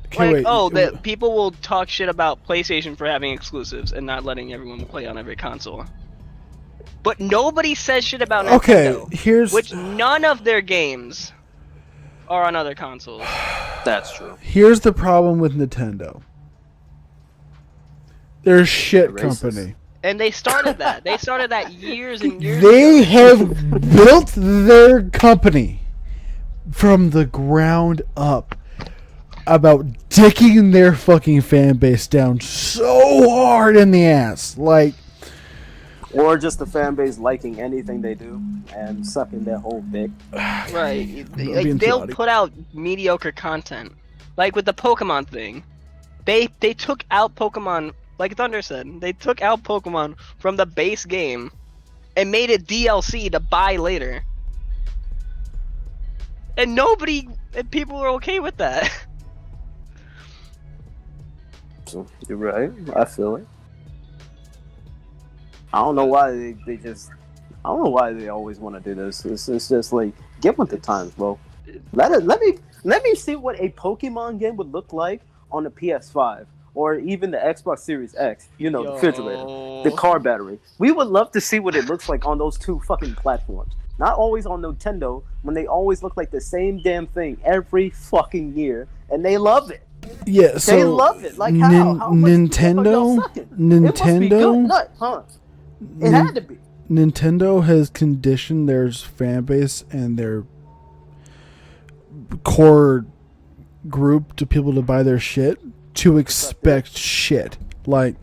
Okay, wait. That people will talk shit about PlayStation for having exclusives and not letting everyone play on every console. But nobody says shit about Okay, Nintendo, here's which none of their games are on other consoles. That's true. here's the problem with Nintendo. They're a shit They're racist. company. And they started that. They started that years and years They ago. have built their company from the ground up about dicking their fucking fan base down so hard in the ass. Like, Or just the fan base liking anything they do and sucking their whole dick. Right. being Like, they'll chaotic. put out mediocre content. Like with the Pokemon thing, they took out Pokemon, like Thunder said, they took out Pokemon from the base game and made it DLC to buy later. And people were okay with that. So, you're right. I feel it. I don't know why they just. I don't know why they always want to do this. It's just like get with the times, bro. Let me see what a Pokemon game would look like on the PS5 or even the Xbox Series X. You know, the refrigerator, the car battery. We would love to see what it looks like on those two fucking platforms. Not always on Nintendo when they always look like the same damn thing every fucking year, and they love it. Yeah, so They love it. Like how? How much Nintendo, y'all sucking? It must be good Nintendo, nut, huh? It had to be. Nintendo has conditioned their fan base and their core group to people to buy their shit to expect shit. Like,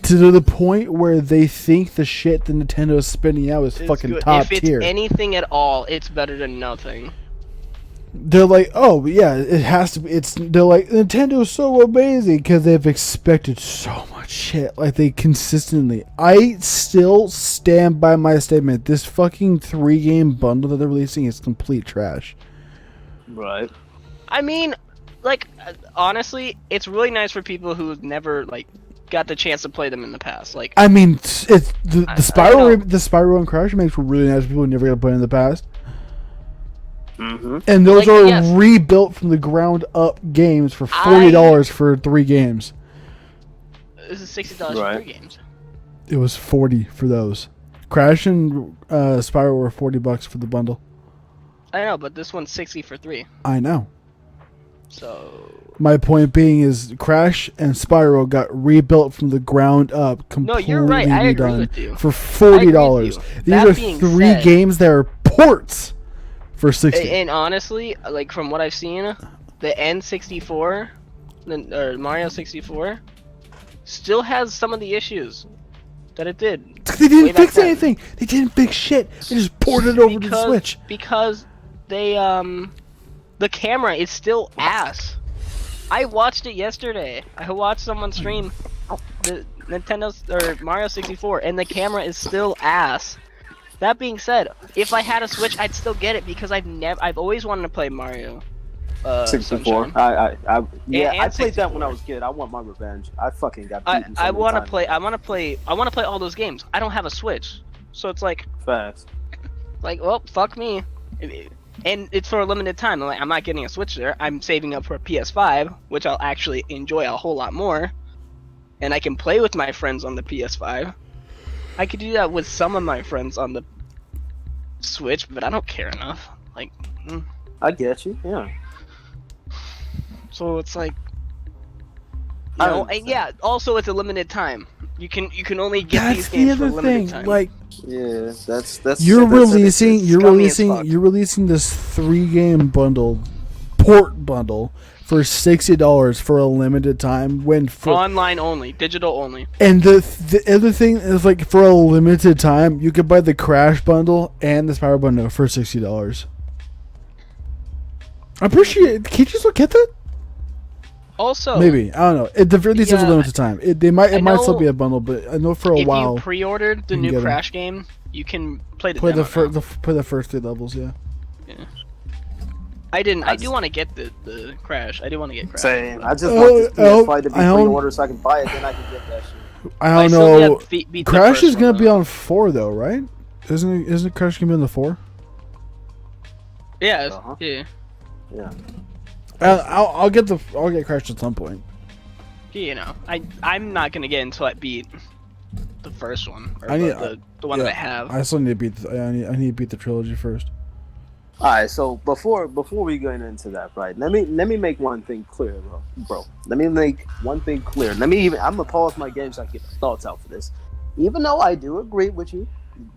to the point where they think the shit that Nintendo is spinning out is It's fucking good. top If it's tier. anything at all, it's better than nothing. They're like, oh yeah, it has to be. They're like, Nintendo's so amazing because they've expected so much shit. Like they consistently. I still stand by my statement. This fucking 3-game bundle that they're releasing is complete trash. Right. I mean, like, honestly, it's really nice for people who never, like, got the chance to play them in the past. Like, I mean, it's the I Spyro, know. the Spyro and Crash remakes were really nice for people who never got to play in the past. Mm-hmm. And those Like, are yes. rebuilt from the ground up games for $40 for 3 games. this is $60 Right. for 3 games. It was $40 for those. Crash and Spyro were $40 for the bundle. I know, but this one's 60 for 3. I know. So My point being is Crash and Spyro got rebuilt from the ground up, No, completely you're right. I agree redone with you. for $40. I agree with you. These That are being 3 said- games that are ports for $60. and honestly, like from what I've seen, the N64, or Mario 64, still has some of the issues that it did. They way didn't back fix then. anything. They didn't fix shit. They just ported it over to the Switch. Because they the camera is still ass. I watched it yesterday. I watched someone stream the Nintendo's or Mario 64, and the camera is still ass. That being said, if I had a Switch, I'd still get it because I've always wanted to play Mario. 64. Sunshine. Yeah, And I played that 64. when I was a kid. I want my revenge. I fucking got beaten. I want to play. I want to play all those games. I don't have a Switch, so it's like, fast. well, fuck me. And it's for a limited time. Like, I'm not getting a Switch there. I'm saving up for a PS5, which I'll actually enjoy a whole lot more. And I can play with my friends on the PS5. I could do that with some of my friends on the Switch, but I don't care enough. Like, I get you. Yeah. so it's like, I you know, understand. and yeah. Also, it's a limited time. You can only get That's these the games for a other limited thing. time. Like, Yeah, that's you're that's- releasing fuck. you're releasing this 3-game bundle, port bundle for $60 for a limited time when for Online only, digital only. and the other thing is like for a limited time you could buy the Crash bundle and the Spyro bundle for $60. I'm pretty sure. Can you just look at that? Also, Maybe I don't know. At the very least, it's a Yeah, limited time. It I might still know be a bundle, but I know for a if while you pre-ordered the you can new get 'em. Crash game, you can play the play demo the, now. play the first 3 levels. Yeah. I didn't. I That's- do want to get the Crash. I do want to get Crash. Same. but I just want this PS5 to be I don't- pre-ordered so I can buy it. Then I can get that shit. I I don't still know. have beat the Crash first is gonna one, be though. on 4 though, right? Isn't Crash gonna be on the 4? Yeah, Uh-huh. yeah, Yeah. I'll get Crash at some point. you know. I'm not gonna get until I beat the first one, or I need- the one yeah, that I have. I still need to beat. I need to beat the trilogy first. All right. So before we go into that, right? Let me make one thing clear, bro. Let me make one thing clear. I'm gonna pause my game so I can get my thoughts out for this. Even though I do agree with you,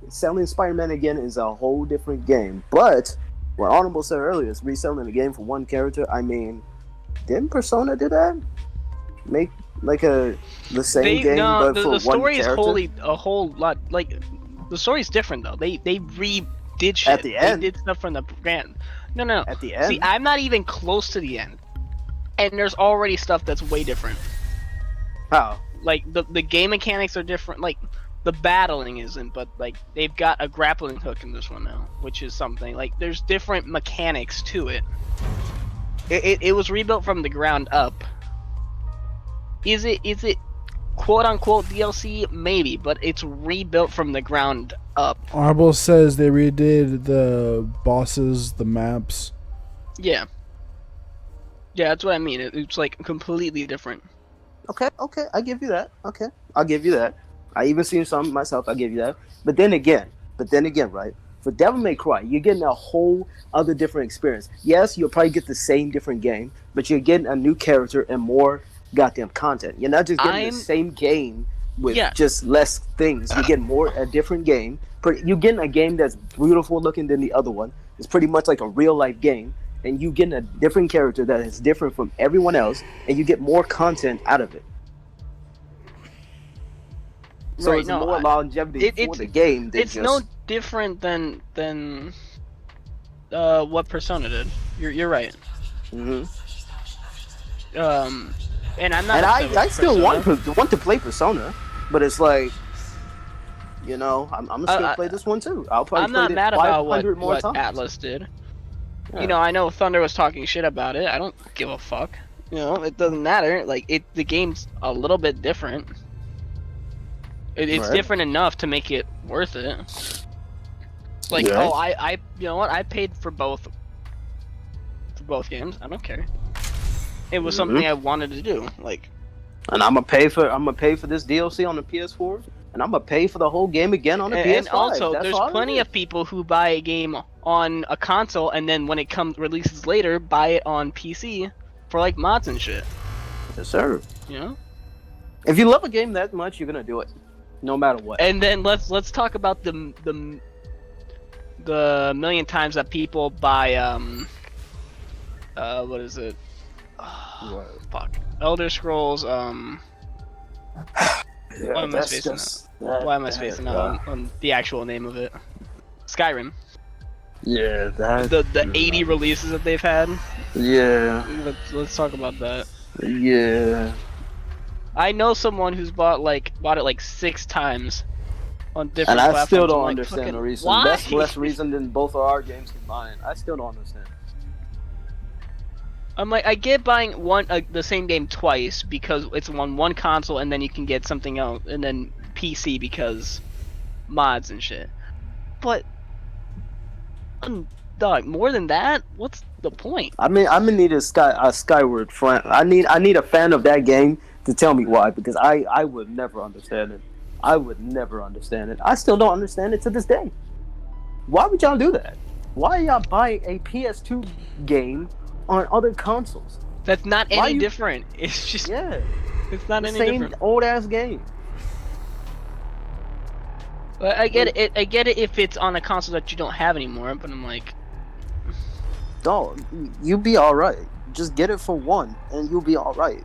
selling Spider-Man again is a whole different game. But what Honorable said earlier is reselling the game for one character. I mean, didn't Persona do that? Make like the same game but the for one story is character? a whole lot. Like, the story's different though. They redid shit. At the end? They did stuff from the grand. No. At the end. See, I'm not even close to the end. and there's already stuff that's way different. How? Like the game mechanics are different. Like the battling isn't, but like they've got a grappling hook in this one now, which is something. Like there's different mechanics to it. It was rebuilt from the ground up. Is it quote unquote DLC? Maybe, but it's rebuilt from the ground up. Honorable says they redid the bosses, the maps. Yeah. Yeah, that's what I mean. It's like completely different. Okay, I give you that. Okay, I'll give you that. I even seen some myself. I give you that. But then again, right? For Devil May Cry, you're getting a whole other different experience. Yes, you'll probably get the same different game, but you're getting a new character and more goddamn content. You're not just getting the same game with just less things. You're getting a different game. You're getting a game that's beautiful looking than the other one. It's pretty much like a real life game. And you get a different character that is different from everyone else, and you get more content out of it. So it's more longevity for the game. It's no different than what Persona did. You're right. Mm-hmm. And I'm not. And I still want to play Persona, but it's like, I'm gonna still play this one too. I'll probably I'm not play mad it about 500 more what times. Atlas did. Yeah. I know Thunder was talking shit about it. I don't give a fuck. It doesn't matter. Like the game's a little bit different. It's different enough to make it worth it. Like, I you know what? I paid for both games. I don't care. It was something I wanted to do. Like, and I'm gonna pay for this DLC on the PS4, and I'm gonna pay for the whole game again on the PS5. And also, there's plenty of people who buy a game on a console and then when it releases later, buy it on PC for like mods and shit. Yes, sir. If you love a game that much, you're gonna do it, no matter what. And then let's talk about the million times that people buy what is it? Fuck. Elder Scrolls. Why am I spacing out on the actual name of it? Skyrim. Yeah, the 80 releases that they've had. Yeah. Let's talk about that. Yeah. I know someone who's bought it like 6 times on different platforms. And I still don't understand the reason. Why? That's less reason than both of our games combined. I still don't understand. I'm like, I get buying the same game twice because it's on one console and then you can get something else, and then PC because mods and shit. But dog, more than that, what's the point? I mean, I'm gonna need a Skyward fan. I need a fan of that game to tell me why, because I would never understand it. I would never understand it. I still don't understand it to this day. Why would y'all do that? Why y'all buy a PS2 game on other consoles? That's not any different. It's just it's not any different. Same old ass game. But I get it. I get it if it's on a console that you don't have anymore. But I'm like, dog, you'll be all right. Just get it for one, and you'll be all right.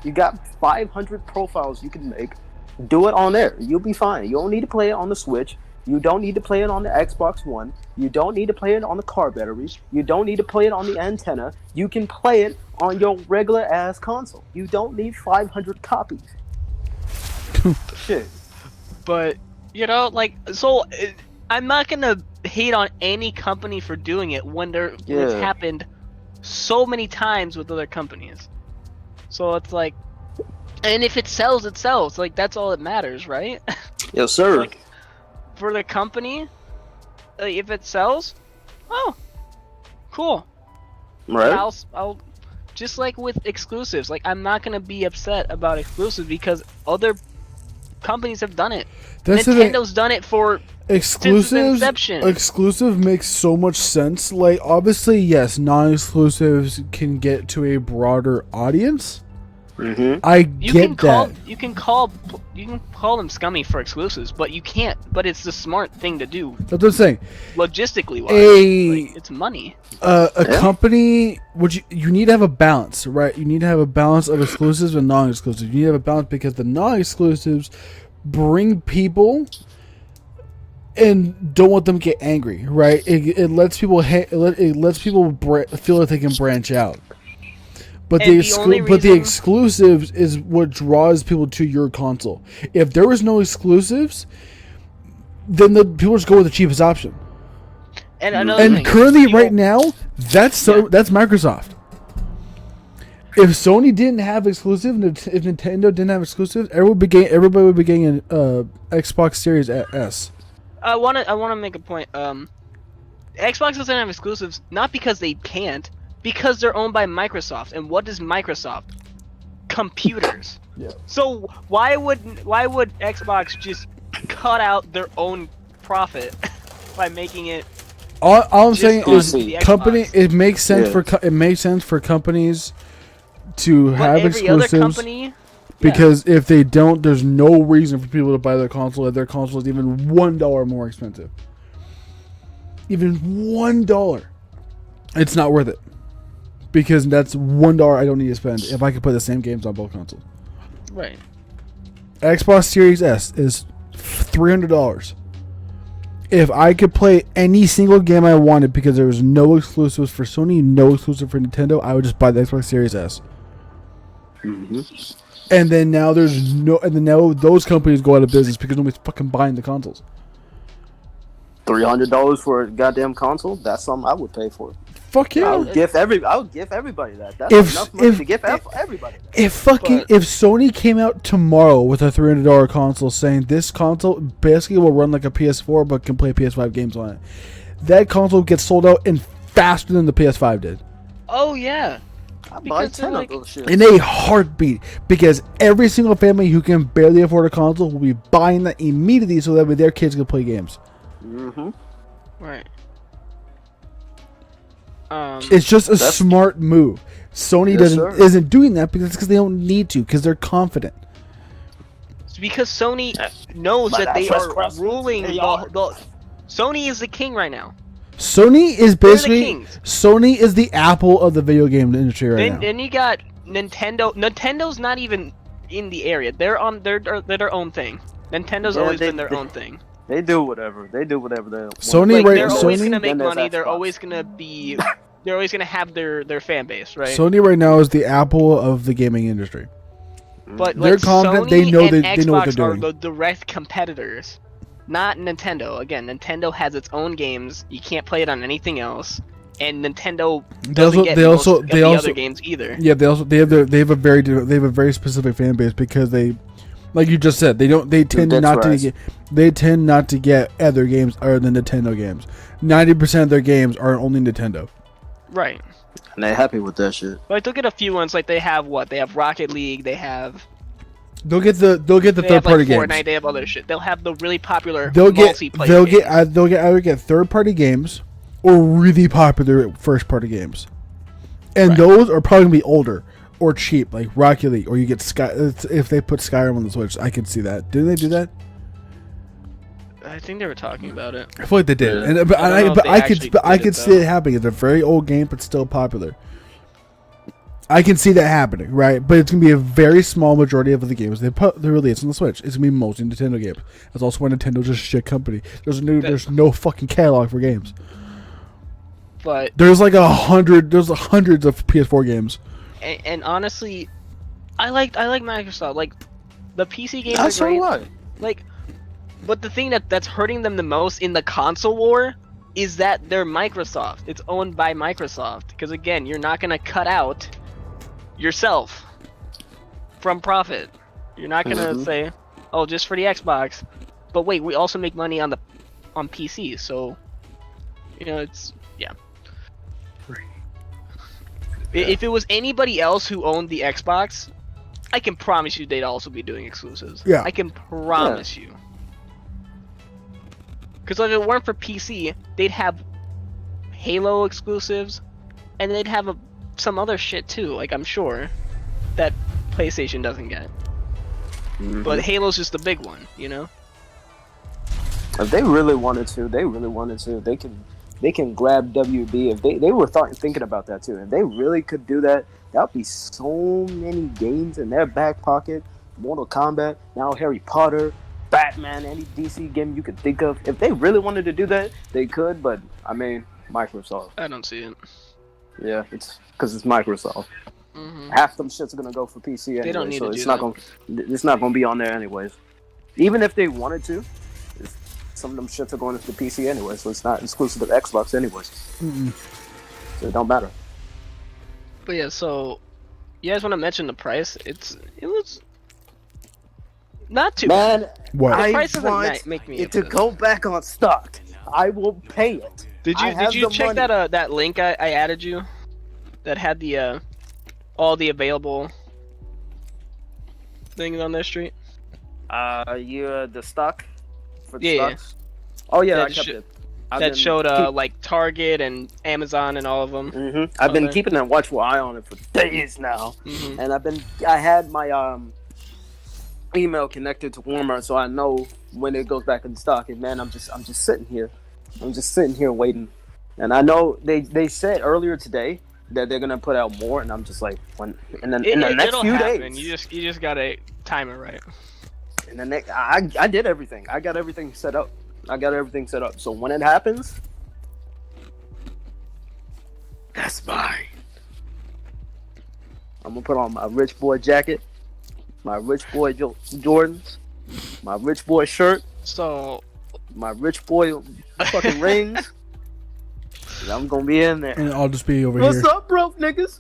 You got 500 profiles you can make. Do it on there. You'll be fine. You don't need to play it on the Switch. You don't need to play it on the Xbox One. You don't need to play it on the car batteries. You don't need to play it on the antenna. You can play it on your regular ass console. You don't need 500 copies. Shit. But I'm not gonna hate on any company for doing it when it's happened so many times with other companies. So it's like, and if it sells, it sells. Like, that's all that matters, right? Yes, sir. Like, for the company, if it sells, oh, cool. Right. I'll just like with exclusives. Like, I'm not gonna be upset about exclusives because other companies have done it. Nintendo's done it for since inception. Exclusive makes so much sense. Like, obviously, yes, non-exclusives can get to a broader audience. Mm-hmm. I get that. You can call them scummy for exclusives, but you can't. But it's the smart thing to do. That's what I'm saying. Logistically wise, it's money. Company, you need to have a balance, right? You need to have a balance of exclusives and non-exclusives. You need to have a balance because the non-exclusives bring people and don't want them to get angry, right? It lets people feel like they can branch out. But And the the only but the reason- exclusives is what draws people to your console. If there was no exclusives, then the people just go with the cheapest option. And another And thing, currently, people- right now, that's Microsoft. If Sony didn't have exclusive, if Nintendo didn't have exclusive, everybody would be getting an Xbox Series S. I want to make a point. Xbox doesn't have exclusives not because they can't, because they're owned by Microsoft. And what is Microsoft? Computers. Yeah. So why would Xbox just cut out their own profit by making it? All I'm Just saying on is, the company. Xbox. It makes sense Yeah. it makes sense for companies to But have every exclusives. other company. Because if they don't, there's no reason for people to buy their console if their console is even $1 more expensive. Even $1. It's not worth it. Because that's $1 I don't need to spend if I could play the same games on both consoles. Right. Xbox Series S is $300. If I could play any single game I wanted because there was no exclusives for Sony, no exclusive for Nintendo, I would just buy the Xbox Series S. And then now now those companies go out of business because nobody's fucking buying the consoles. $300 for a goddamn console? That's something I would pay for. Fuck yeah! I would give everybody that. That's If- enough money if- to give everybody that. If Sony came out tomorrow with a $300 console saying this console basically will run like a PS4 but can play PS5 games on it, that console gets sold out in faster than the PS5 did. Oh yeah. I buy Because 10 they're of those shits. In a heartbeat, because every single family who can barely afford a console will be buying that immediately so that way their kids can play games. Right. It's just a smart move. Sony Yes, sir. isn't doing that because they don't need to, because they're confident. It's because Sony knows But that they that's are what's- ruling they the, are. the. Sony is the king right now. Sony is They're the basically kings. Sony is the Apple of the video game industry right now. Then you got Nintendo. Nintendo's not even in the area. They're their own thing. Nintendo's Yeah, always they- been their they- own thing. They do whatever. They do whatever they want. Sony Like right they're always Sony gonna make Then there's money. They're Xbox. always gonna be. They're always gonna have their fan base, right? Sony right now is the Apple of the gaming industry. But They're like, confident, Sony they know and they know what Xbox they're are doing. the direct competitors, not Nintendo. Again, Nintendo has its own games. You can't play it on anything else, and Nintendo doesn't get most of the other games either. Yeah, they have a very specific fan base because they, like you just said, they tend That's not right. to get other games other than Nintendo games. 90% of their games are only Nintendo. Right. And they happy with that shit. Like look at a few ones. Like they have what? They have Rocket League. They have They'll get the third have party like games. Fortnite. They have other shit. They'll have the really popular They'll get multiplayer games. they'll either get third party games or really popular first party games, and Right. those are probably gonna be older or cheap, like Rocket League, or you get Sky. If they put Skyrim on the Switch, I can see that. Didn't they do that? I think they were talking about it. I feel like they did, Yeah. and but I don't know if they I could actually but I did could it, see though. it happening. It's a very old game, but still popular. I can see that happening, right? But it's gonna be a very small majority of the games they release on the Switch. It's gonna be mostly Nintendo games. That's also why Nintendo's just a shit company. There's no fucking catalog for games. But There's like there's hundreds of PS4 games. and honestly, I like Microsoft. Like the PC games That's are great. so what? Like, but the thing that's hurting them the most in the console war is that they're Microsoft. It's owned by Microsoft. Because again, you're not gonna cut out yourself from profit. You're not gonna say, "Oh, just for the Xbox." But wait, we also make money on PC. So, it's yeah. If it was anybody else who owned the Xbox, I can promise you they'd also be doing exclusives. Yeah. I can promise you. Because if it weren't for PC, they'd have Halo exclusives, and they'd have some other shit too, like I'm sure, that PlayStation doesn't get. But Halo's just the big one, If they really wanted to, they can grab WB. If they were thinking about that too. If they really could do that, that would be so many games in their back pocket. Mortal Kombat, now Harry Potter, Batman, any DC game you could think of. If they really wanted to do that, they could. But I mean, Microsoft. I don't see it. Yeah, it's because it's Microsoft. Half them shits are gonna go for PC anyway, don't need so to it's do not that. gonna it's not gonna be on there anyways. Even if they wanted to, some of them shits are going to the PC anyway, so it's not exclusive to Xbox anyways. So it don't matter. But yeah, so you guys want to mention the price? It was not too bad. Man, What? The I price doesn't want make me it to upset. go back on stock. I will pay it. Did I you have the check money. that link I added you? That had the all the available things on their street. You're the stock for the Yeah. stocks. Oh yeah, That I kept sh- it. I've That been showed keep- like Target and Amazon and all of them. I've been Okay. keeping a watchful eye on it for days now, Mhm. and I had my email connected to Walmart, so I know when it goes back in stock. And man, I'm just sitting here, waiting. And I know they said earlier today that they're gonna put out more, and I'm just like, when in the next It'll few happen. days. You just gotta time it right. In the next, I did everything. I got everything set up. So when it happens, that's mine. I'm gonna put on my rich boy jacket, my rich boy Jordans, my rich boy shirt, So my rich boy fucking rings. And I'm gonna be in there. And I'll just be over What's here. up, broke niggas?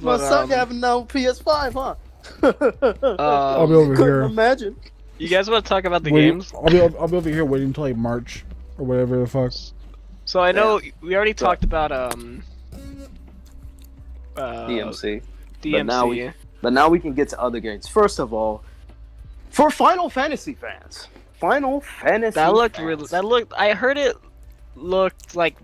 My But, son having no PS5, huh? I'll be over Couldn't here. imagine. you guys want to talk about the Wait, games? I'll be over here waiting until like March or whatever the fuck. So I know we already talked about DMC. DMC. But now we can get to other games. First of all, for Final Fantasy fans, That looked really. I heard it looked like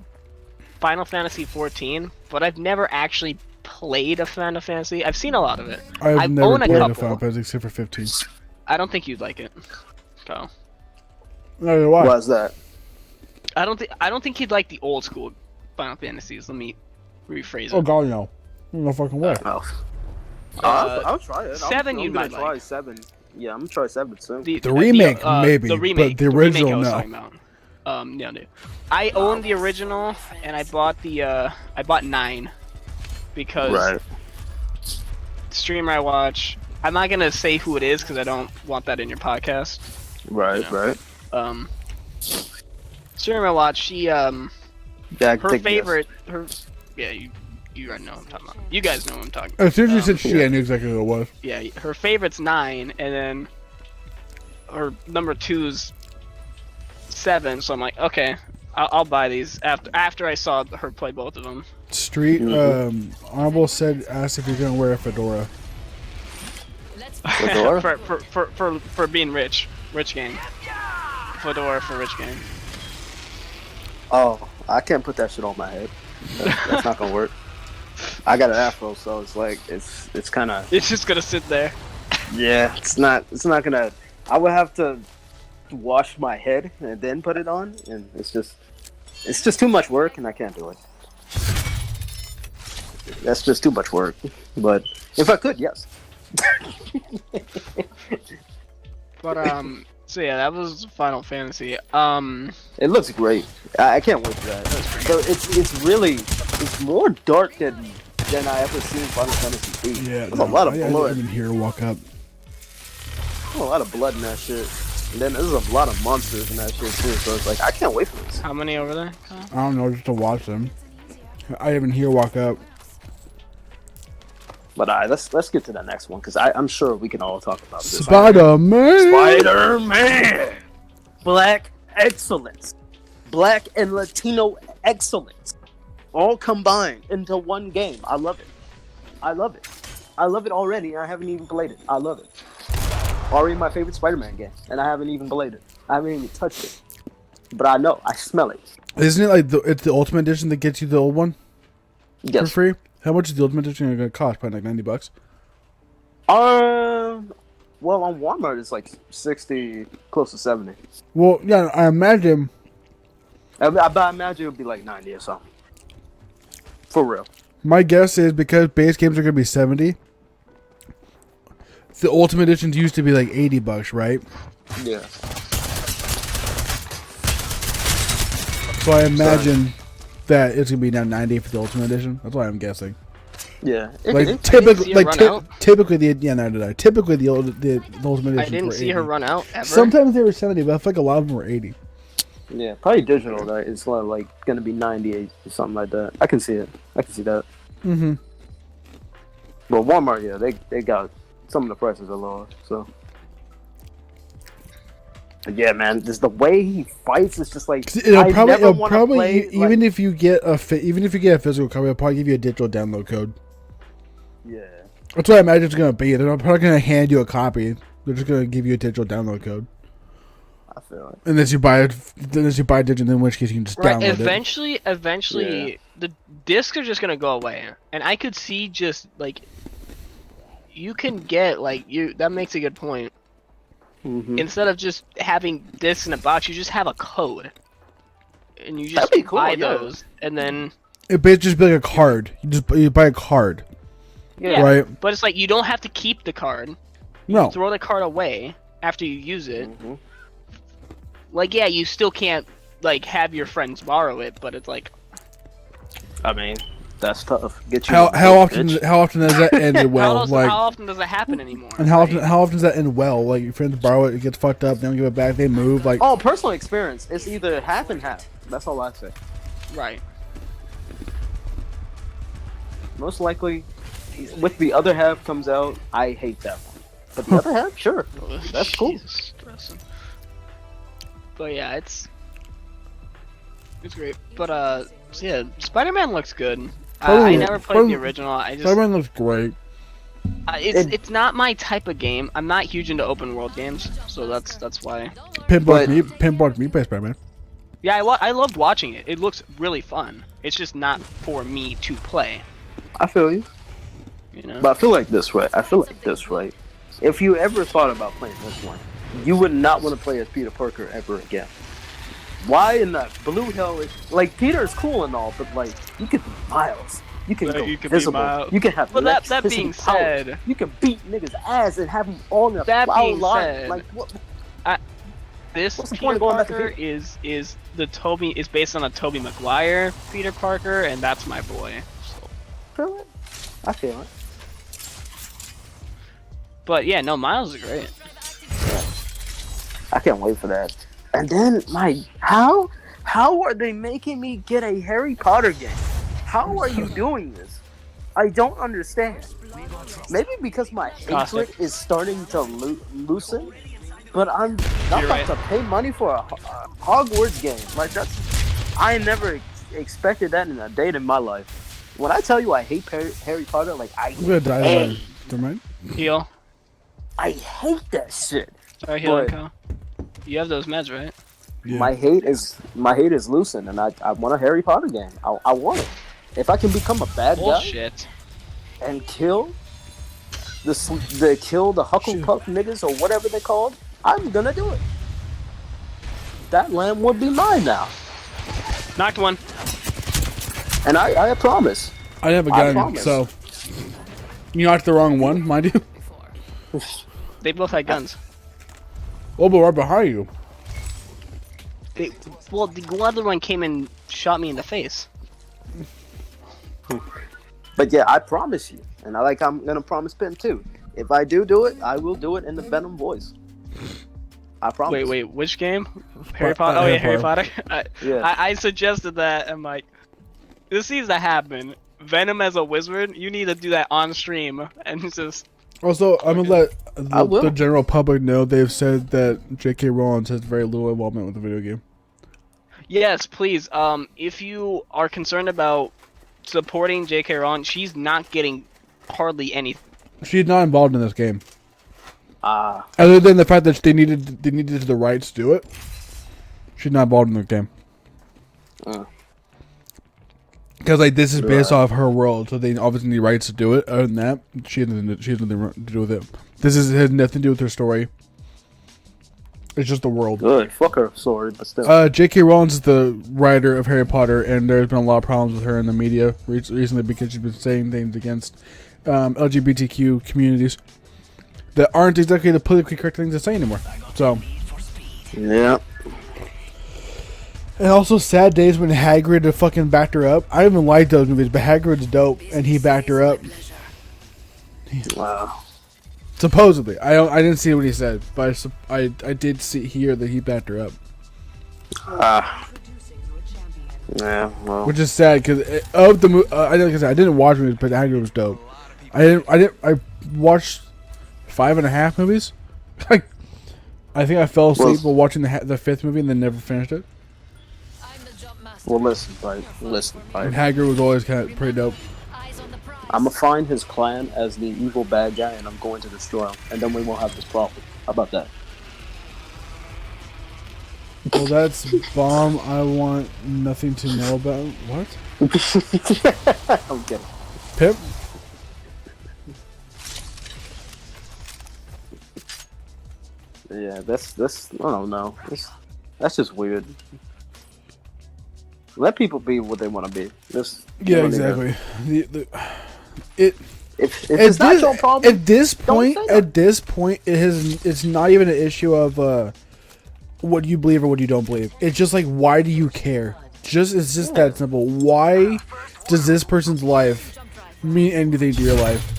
Final Fantasy 14, but I've never actually played a Final Fantasy. I've seen a lot of it. I've I've never owned a played a couple. Final Fantasy except for 15. I don't think you'd like it. Kyle. I don't know why. Why's that? I don't think he'd like the old school Final Fantasies. Let me rephrase it. Oh god, no. No fucking way. Oh. I'll try it. 7 I'm you gonna might try like. 7. Yeah, I'm gonna try 7 soon. The remake, maybe, The remake, but the remake original, I was no. talking about. No, dude. I own the original, and I bought I bought 9 because Right. streamer I watch. I'm not gonna say who it is because I don't want that in your podcast. Right. You know. Right. Streamer I watch. She Yeah, her favorite you already know what I'm talking about. You guys know what I'm talking about. As soon as you said she, I knew exactly who it was. Yeah, her favorite's 9, and then her number 2's 7. So I'm like, okay, I'll buy these after I saw her play both of them. Street, Honorable asked if you're gonna wear a fedora. Let's Fedora? for being rich gang. Fedora for rich gang. Oh, I can't put that shit on my head. That's not gonna work. I got an afro, so it's like it's kind of It's just gonna sit there. yeah. It's not gonna. I would have to wash my head and then put it on, and it's just too much work, and I can't do it. That's just too much work. But if I could, yes. But so yeah, that was Final Fantasy. It looks great. I can't wait for that. So it's more dark than I ever seen Final Fantasy 8. Yeah, There's a lot of I blood. didn't hear her walk up. A lot of blood in that shit. And then there's a lot of monsters in that shit too. So it's like I can't wait for this. How many over there? I don't know, just to watch them. I didn't even hear her walk up. But let's get to the next one because I'm sure we can all talk about this. Spider-Man! Spider-Man! Black excellence. Black and Latino excellence. All combined into one game. I love it. I love it already. I haven't even played it. I love it. Already my favorite Spider-Man game. And I haven't even played it. I haven't even touched it. But I know. I smell it. Isn't it like it's the Ultimate Edition that gets you the old one for Yes. free? How much is the Ultimate Edition going to cost? Probably like $90. Well, on Walmart it's like 60, close to 70. Well, yeah, I imagine. I imagine it would be like 90 or something. For real. My guess is because base games are going to be 70. The Ultimate Editions used to be like $80, right? Yeah. So I imagine that it's going to be now 90 for the Ultimate Edition. That's why I'm guessing. Yeah. Like see her typically, run out. typically neither did I. Typically the Ultimate I Editions didn't were see 80. her run out ever. Sometimes they were 70, but I feel like a lot of them were 80. Yeah, probably digital. That it's like gonna be 98 or something like that. I can see it. I can see that. Mm-hmm. But Walmart, yeah, they got some of the prices are lower. So, but yeah, man, just the way he fights is just like It'll never wanna probably play, even like, if you get a physical copy, it'll probably give you a digital download code. yeah. That's what I imagine it's gonna be. They're not probably gonna hand you a copy. They're just gonna give you a digital download code. I feel it. Unless you buy digital, in which case you can just Right, download eventually, Yeah. the discs are just gonna go away, and I could see just like you can get that makes a good point. Mm-hmm. Instead of just having discs in a box, you just have a code, and you just That'd be cool, buy yeah. those, and then it. It'd just be like a card. You buy a card. yeah, Right. But it's like you don't have to keep the card. No. Throw the card away after you use it. Mm-hmm. Like yeah, you still can't like have your friends borrow it, but it's like I mean, that's tough. Get you How bitch. often does that end well? how often does that happen anymore? And how right? often does that end well? Like your friends borrow it, it gets fucked up, they don't give it back, they move. Like Oh, personal experience. It's either half and half. That's all I say. Right. Most likely, with the other half comes out, I hate that one. But the other half, sure, that's cool. Jesus, stressing. But yeah, it's great. But so yeah, Spider-Man looks good. I never played the original. I just Spider-Man looks great. it's not my type of game. I'm not huge into open world games, so that's why. Pinball me play Spider-Man. Yeah, I loved watching it. It looks really fun. It's just not for me to play. I feel you. You know. But I feel like this way. If you ever thought about playing this one, you would not want to play as Peter Parker ever again. Why in the blue hell is like Peter is cool and all, but like you could be Miles. You can go you could be visible. Miles. You can have But that electricity being powers. said- you can beat niggas' ass and have them all in a That flower being line. said- Like what? This What's the Peter point of going back to Parker Peter? is based on a Tobey Maguire Peter Parker, and that's my boy. So. Feel it? I feel it. But yeah, no, Miles is great. I can't wait for that. And then how are they making me get a Harry Potter game? How are you doing this? I don't understand. Maybe because my hatred is starting to loosen, but I'm not You're about right. to pay money for a Hogwarts game. Like I never expected that in a day in my life. When I tell you I hate Harry Potter, like I'm gonna die hate, Never mind. Heal. I hate that shit. Sorry, healing, But- Kyle. You have those meds, right? Yeah. My hate is loosened, and I want a Harry Potter game. I want it. If I can become a bad guy Bullshit. and kill the Hufflepuff niggas or whatever they're called, I'm gonna do it. That land would be mine now, Knocked one. and I promise. I have a I gun, promise. so you knocked the wrong one, mind you. They both had guns. Oh, but right behind you. The other one came and shot me in the face. But yeah, I promise you, and I'm gonna promise Pin too. If I do it, I will do it in the Venom voice. I promise. Wait, which game? Harry Potter? Oh yeah, Harry Potter. Yeah. I suggested that. I'm like, this needs to happen. Venom as a wizard, you need to do that on stream, and it's just. Also, I'm gonna let I will. the general public know they've said that J.K. Rowling has very little involvement with the video game. Yes, please. If you are concerned about supporting J.K. Rowling, she's not getting hardly anything. She's not involved in this game, Ah, other than the fact that they needed the rights to do it. She's not involved in the game because this is based off her world, so they obviously need rights to do it. Other than that, she has nothing to do with it. This has nothing to do with her story. It's just the world. good. Fuck her, sorry, but still. J.K. Rowling is the writer of Harry Potter, and there's been a lot of problems with her in the media recently because she's been saying things against LGBTQ communities that aren't exactly the politically correct things to say anymore. So, Yeah. And also Sad Days when Hagrid fucking backed her up. I don't even like those movies, but Hagrid's dope, and he backed her up. Wow. Supposedly, I didn't see what he said, but I did hear that he backed her up, Yeah. Well. which is sad because of the movie. I didn't watch movies, but Hagrid was dope. I watched 5.5 movies. Like, I think I fell asleep while watching the fifth movie and then never finished it. Well, listen, right? Listen, right? And Hagrid was always kind of pretty dope. I'm gonna find his clan as the evil bad guy, and I'm going to destroy him, and then we won't have this problem. How about that? Well, that's bomb. I want nothing to know about. What? I'm kidding. Pip? Yeah, that's I don't know. That's just weird. Let people be what they want to be. Yeah, exactly. If it's not your problem, at this point, it's not even an issue of what you believe or what you don't believe. It's just like, why do you care? It's just that simple. Why does this person's life mean anything to your life?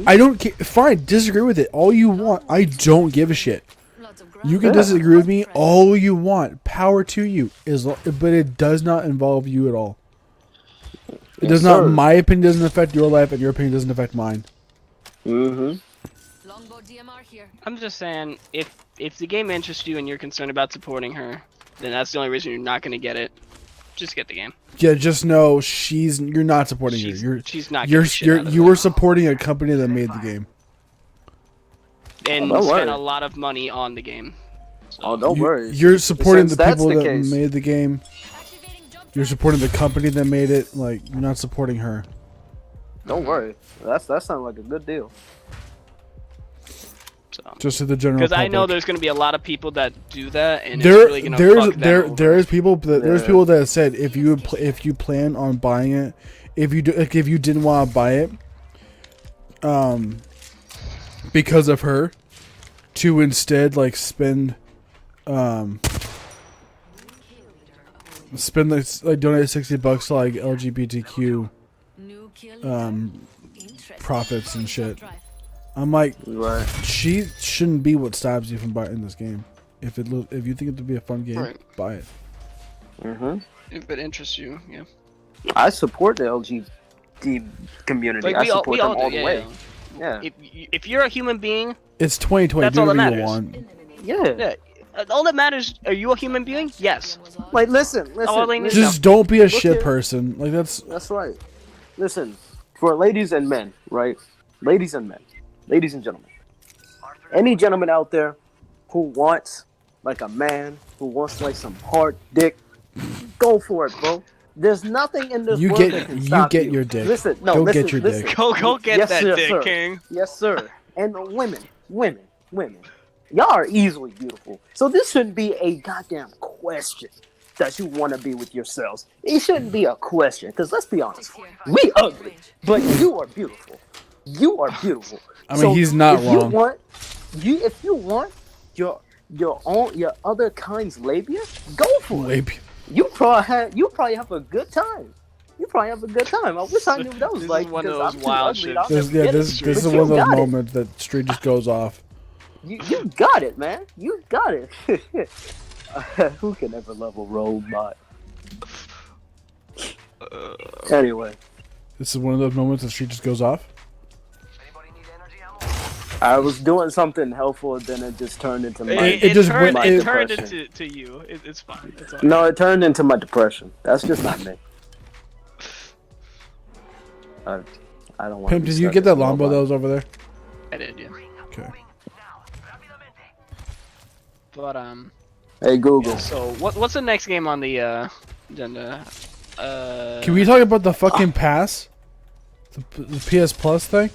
I don't care. Fine, disagree with it all you want. I don't give a shit. You can disagree with me all you want. Power to you, but it does not involve you at all. It does not. My opinion doesn't affect your life, and your opinion doesn't affect mine. Longbow DMR here. I'm just saying, if the game interests you and you're concerned about supporting her, then that's the only reason you're not going to get it. Just get the game. Yeah, just know you're not supporting her. She's not. You were supporting a company that made the game. And spent a lot of money on the game. So. Oh, don't worry. You're supporting the Since people that's the that case. made the game. You're supporting the company that made it. Like, you're not supporting her. Don't worry. That sounds like a good deal. So. Just to the general Because public. I know there's going to be a lot of people that do that, and it's really going to fuck them over. There's people that have said if you plan on buying it, if you didn't want to buy it, because of her, to instead like spend donate $60 to like LGBTQ profits and shit. I'm like, Right. she shouldn't be what stops you from buying this game. If you think it would be a fun game, Right. buy it. If it interests you, yeah. I support the LGBT community. I support them all the way. Yeah. If you're a human being, It's 2020. That's Do all that whatever you matters. want. Yeah. all that matters, are you a human being? Yes. Like, listen. All they need Just don't be a shit here. person. Like that's right. Listen, for ladies and men, right? Ladies and gentlemen. Any gentleman out there who wants like a man, who wants like some hard dick, go for it, bro. There's nothing in this world that can stop you. You get your dick. Listen, no, Go listen, get your listen. dick. Go get Yes, that sir, dick, sir. King. Yes, sir. And women. Y'all are easily beautiful. So this shouldn't be a goddamn question that you want to be with yourselves. It shouldn't be a question, because let's be honest. We ugly, but you are beautiful. You are beautiful. I mean, he's not wrong. If you want your other kind's labia, go for it. You probably have a good time. I wish I knew those. This like, is one of because those I'm too wild ugly. shits. I'll never get it. This But is you one of those got it. moments that street just goes off. You got it, man. You got it. Who can ever love a robot? Anyway, This is one of those moments that street just goes off. Anybody need energy ammo? I was doing something helpful, then it just turned into my. It just turned, went- it it- turned depression. into you. It's fine. It's all No, it turned into my depression. That's just not me. I don't want. Pimp, did you get that longbow that was over there? I did, yeah. Okay. But Hey Google. so what's the next game on the agenda? Can we talk about the fucking pass? The PS Plus thing?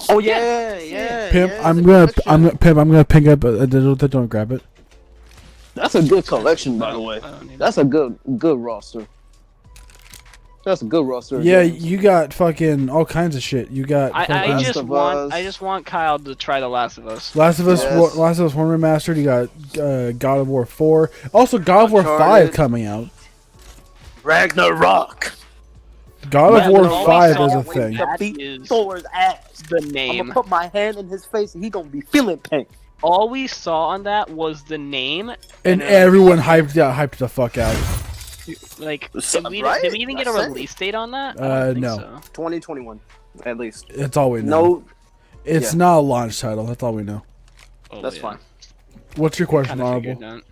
Oh yeah. Pimp, yeah, I'm it's a gonna collection. pick up don't grab it. That's a good collection, by the way. I don't need That's a good roster. That's a good roster. Yeah, you got fucking all kinds of shit. You got I fucking just want Kyle to try The Last of Us. Last of Us, Yes. Last of Us 1 remastered. You got God of War 4. Also, God of War 5 Uncharted. coming out. Ragnarok. God of War all we 5 saw is a was thing. that To beat is Thor's ass. the I'm name. gonna put my hand in his face and he gonna be feeling pain. All we saw on that was the name, And uh, everyone hyped the fuck out. like, Right? did we even get a That's it. release date on that? I don't think No. so. 2021, at least. That's all we know. No, It's yeah. not a launch title. That's all we know. Oh, that's yeah. fine. What's your question, Kinda Honorable? figured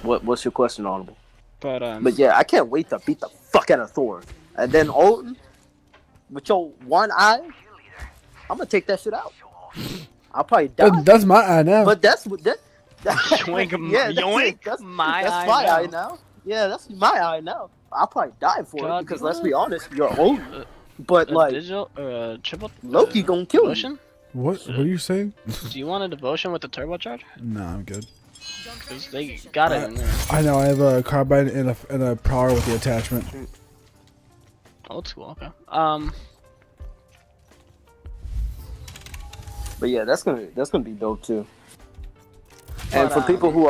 that. What's your question, Honorable? But yeah, I can't wait to beat the fuck out of Thor. And then Odin, with your one eye, I'm gonna take that shit out. I'll probably die. That's my eye now. But that's what that. Yoink, yeah, that's yoink, it. That's my that's eye my now. eye now. Yeah, that's my eye now. I'll probably die for God, it because let's be honest, you're Odin. But a like digital, triple Loki gonna kill you. devotion? what are you saying? Do you want a devotion with the turbocharge? No, I'm good. Because they got it in there. I know I have a carbine and a power with the attachment. Old school. Okay. But yeah, that's gonna be dope too. And But, for people who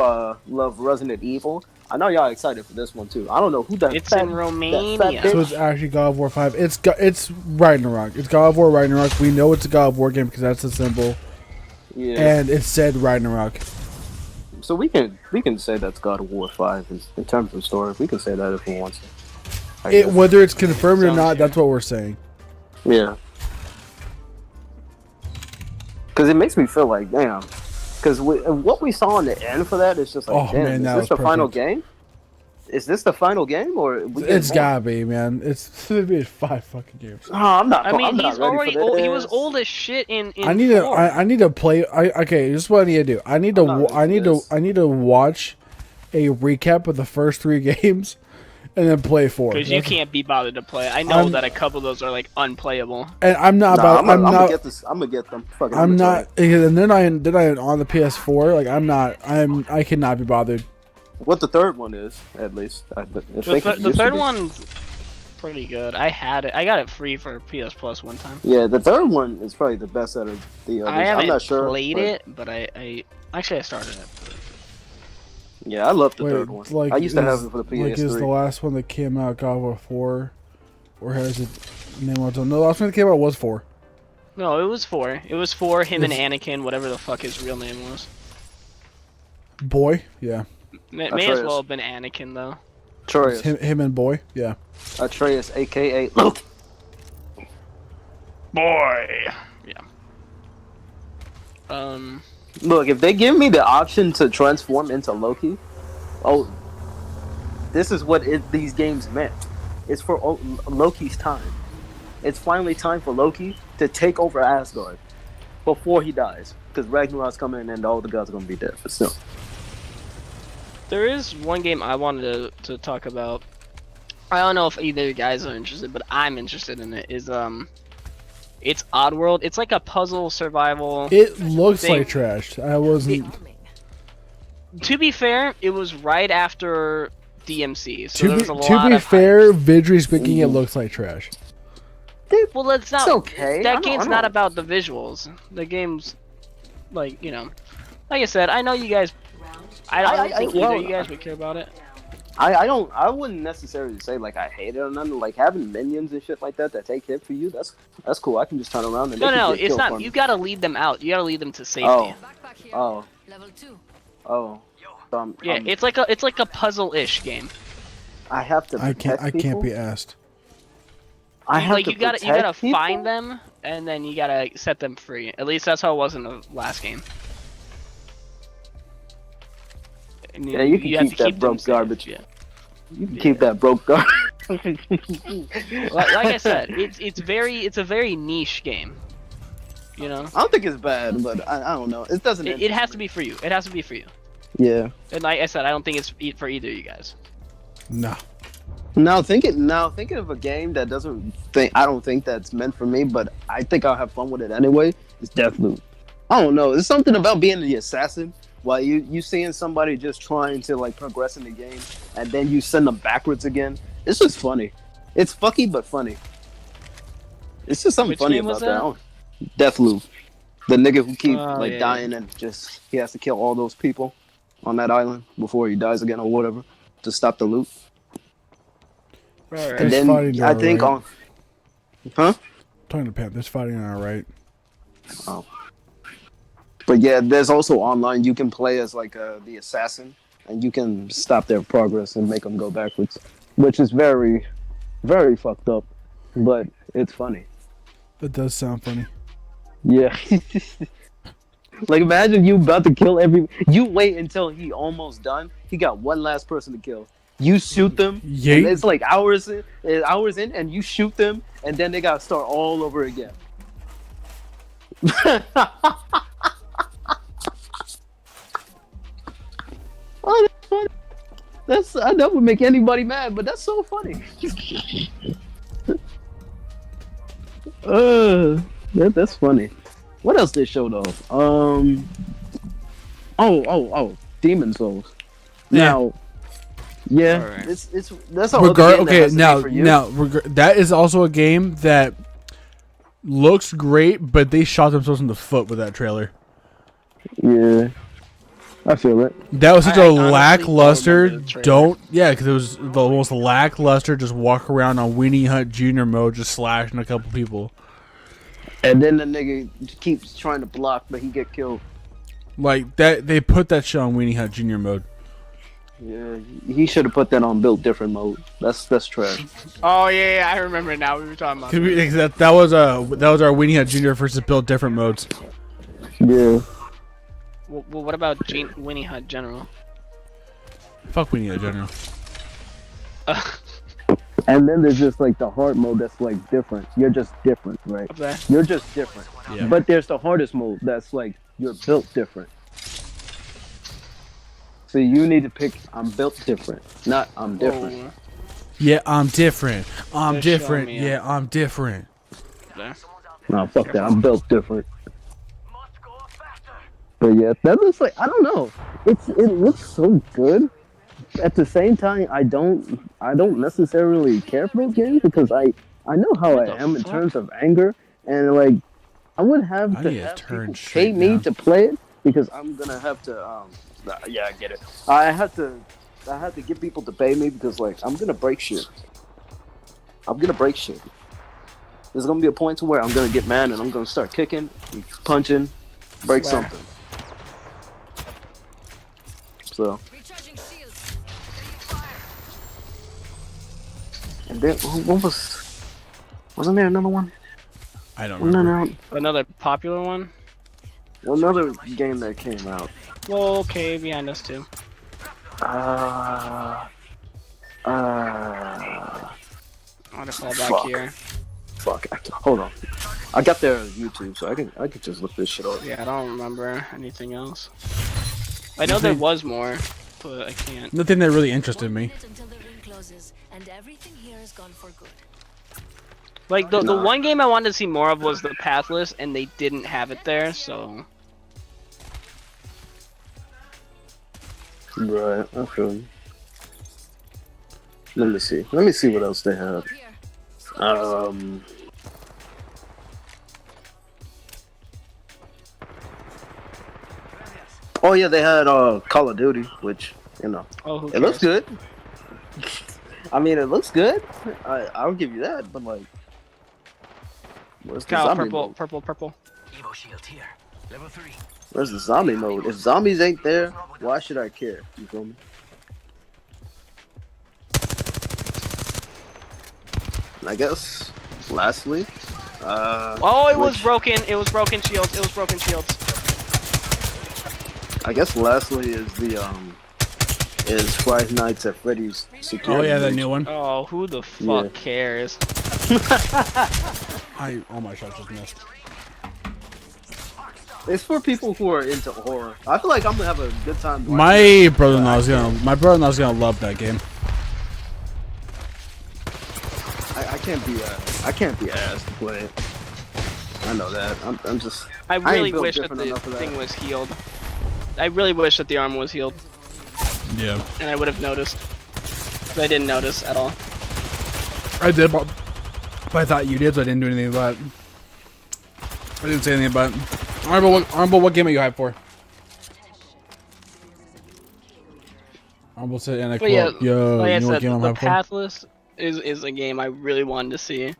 love Resident Evil, I know y'all excited for this one too. I don't know who that. It's fat, in that Romania. fat bitch- So it's actually God of War 5. It's Ragnarok. It's God of War Ragnarok. We know it's a God of War game because that's the symbol, yeah. and it said Ragnarok. So we can say that's God of War 5 in terms of story. We can say that if we want to. I guess. Whether it's confirmed or Sounds not, fair. that's what we're saying. Yeah. Because it makes me feel like, damn. Because what we saw in the end for that is just like, Oh, damn, man, that is this was the final perfect. game? Is this the final game or we get It's more? gotta be, man. It's gonna be 5 fucking games. Oh, I'm not. I mean, I'm not he's ready already for old. He was this. old as shit in. I need to. 4. I need to play. Okay, this is what I need to do. I need to. I'm not ready I need for to. this. I need to watch a recap of the first 3 games, and then play 4. Because you can't be bothered to play. I know I'm- that a couple of those are like unplayable. And I'm not Nah, about. I'm I'm gonna not. get this. I'm gonna get them. Fucking, I'm gonna not. And then I on the PS4. Like I'm not. I cannot be bothered. what the third one is, at least. I think it The used to third be. one's pretty good. I had it. I got it free for PS Plus one time. Yeah, the third one is probably the best out of the others. I haven't I'm not sure. played but- it, but I actually I started it. Yeah, I love the Wait, third one. like I used to have is- it for the Like is the PS3. last one that came out God of War 4, or has it name on its own? No, the last one that came out was 4. No, it was 4. It was 4. Him and It's- Anakin, whatever the fuck his real name was. Boy, yeah. May as Atreus. well have been Anakin though. Atreus. It's him and Boy, yeah. Atreus, aka Luke. Boy. Yeah. Look, if they give me the option to transform into Loki, oh, this is what these games meant. It's for Loki's time. It's finally time for Loki to take over Asgard before he dies. Because Ragnarok's coming and all the gods are going to be dead. But still. There is one game I wanted to talk about. I don't know if either of you guys are interested, but I'm interested in it. It's Oddworld. It's like a puzzle survival. It looks thing. like trash. I wasn't. To be fair, it was right after DMC, so there was a lot To be of fair, hype. visually speaking, it looks like trash. Well, it's not. It's okay. I That don't- game's I not don't- about the visuals. The game's like like I said. I know you guys. I don't think either of you guys would care about it. I wouldn't necessarily say like I hate it or nothing. Like having minions and shit like that take hit for you, that's cool. I can just turn around and they can No, get it's killed not. for me. You gotta lead them out. You gotta lead them to safety. Oh. Backpack here. Oh, Level 2. oh. So Yeah, it's like a puzzle-ish game. I have to. I can't. protect I can't people? be asked. I have Like to you gotta protect people? find them and then you gotta set them free. At least that's how it was in the last game. And Yeah, you can have keep to that them broke safe, garbage. Yeah. You can keep that broke guard. Like I said, it's a very niche game. You know, I don't think it's bad, but I don't know. It doesn't. it has to be for you. It has to be for you. Yeah. And like I said, I don't think it's for either of you guys. No. Now thinking of a game that I don't think that's meant for me, but I think I'll have fun with it anyway. It's Deathloop. I don't know. There's something about being the assassin While you seeing somebody just trying to like progress in the game, and then you send them backwards again. It's just funny. It's fucky but funny. It's just something Which funny game was about that. Deathloop. The nigga who keep Yeah. dying and just he has to kill all those people on that island before he dies again or whatever to stop the loop. Right. And then fighting to I our think right. on, huh? Talking to Pat, there's fighting on our right. Oh. But yeah, there's also online. You can play as like the assassin, and you can stop their progress and make them go backwards, which is very, very fucked up. But it's funny. That does sound funny. Yeah. Like imagine you about to kill you wait until he almost done. He got one last person to kill. You shoot them. Yeet. And it's like hours in, and you shoot them, and then they gotta start all over again. Oh, that's funny. That would make anybody mad, but that's so funny. That's funny. What else they showed off? Demon Souls. Now, yeah, Alright. it's that's all. Okay, now that is also a game that looks great, but they shot themselves in the foot with that trailer. Yeah, I feel it. That was such I a honestly lackluster. don't remember the trailer. Because it was the most lackluster. Just walk around on Weenie Hunt Junior mode, just slashing a couple people. And then the nigga keeps trying to block, but he get killed. Like that, they put that shit on Weenie Hunt Junior mode. Yeah, he should have put that on built different mode. That's trash. Oh yeah, I remember now. We were talking about. That was our Weenie Hunt Junior versus build different modes. Yeah. Well, what about Winnie Hunt General? Fuck Weenie Hunt General. And then there's just like the hard mode that's like different. You're just different, right? Up there. You're just different. Yeah. But there's the hardest mode that's like you're built different. So you need to pick I'm built different, not I'm different. Whoa. Yeah, I'm different. I'm Just show different. me, Yeah, I'm different. Up there. No, fuck that. I'm built different. Must go faster. But yeah, that looks like I don't know. It looks so good. At the same time, I don't necessarily care for those games because I know how I am in terms of anger, and like I would have I to need to have turn people straight pay me down. to play it because I'm gonna have to yeah, I get it. I have to get people to pay me because like I'm gonna break shit. There's gonna be a point to where I'm gonna get mad and I'm gonna start kicking, punching, break Swear. something. So. Recharging shields. And then what wasn't there another one? I don't No, remember. no, Another popular one. another game that came out. Well, okay, behind us too. Uh, I want to fall back Fuck. here. fuck. Hold on. I got their YouTube, so I can just look this shit up. Yeah, I don't remember anything else. I know there was more, but I can't. Nothing that really interested 1 me. minute until the ring closes, and everything here is gone for good. Like the Nah. one game I wanted to see more of was the Pathless, and they didn't have it there, so. Right. I feel you. Let me see. Let me see what else they have. Here. Oh yeah, they had Call of Duty, which Oh, who it looks cares? good. I mean, it looks good. I'll give you that, but like, where's the Kyle, zombie purple, mode? purple. Evo shield here. Level 3. Where's the zombie mode? If zombies ain't there, why should I care? You feel me? And I guess, lastly, Oh, it was which- broken. It was broken shields. It was broken shields. I guess lastly is Five Nights at Freddy's Oh security. yeah, that breach. new one. Oh, who the fuck Yeah. cares? All my shots just missed. It's for people who are into horror. I feel like I'm gonna have a good time. watching My it. brother-in-law's gonna love that game. I can't be asked to play it. I know that. I'm just. I ain't really built wish that different the enough for that. thing was healed. I really wish that the arm was healed, Yeah. and I would have noticed. But I didn't notice at all. I did, but I thought you did, so I didn't do anything about it. I didn't say anything about it. Armble, what game are you hyped for? Armble said, and I But quote, yeah, yo, like I you know what said, game I'm the hyped for? Pathless is a game I really wanted to see,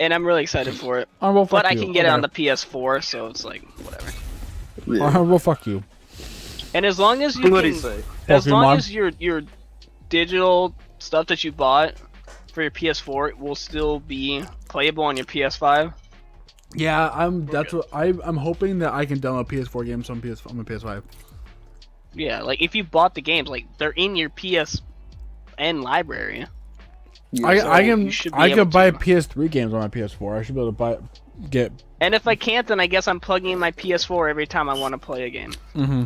and I'm really excited for it. Armble, fuck But I you. can get it on the Okay. PS4, so it's like whatever. Yeah. Armble, fuck you. And as long as you What do you can, say? as long Pokemon? as your digital stuff that you bought for your PS4 will still be playable on your PS5. Yeah, I'm hoping that I can download PS4 games on my PS5. Yeah, like if you bought the games, like they're in your PSN library. I you should be can able buy to. PS3 games on my PS4. I should be able to get. And if I can't, then I guess I'm plugging in my PS4 every time I want to play a game.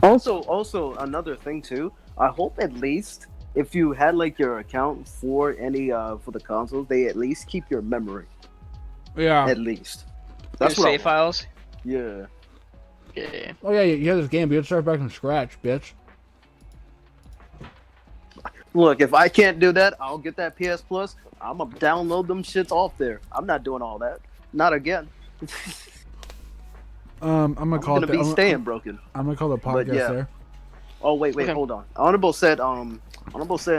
Also, another thing too. I hope at least if you had like your account for any for the consoles, they at least keep your memory. Yeah. At least. That's That's what I save want. files. Yeah. Yeah. Oh yeah, you have this game, but you have to start back from scratch, bitch. Look, if I can't do that, I'll get that PS Plus. I'm gonna download them shits off there. I'm not doing all that. Not again. I'm gonna I'm call gonna it. be staying broken. I'm gonna call the But podcast yeah. there. Oh wait, Okay. hold on. Honorable said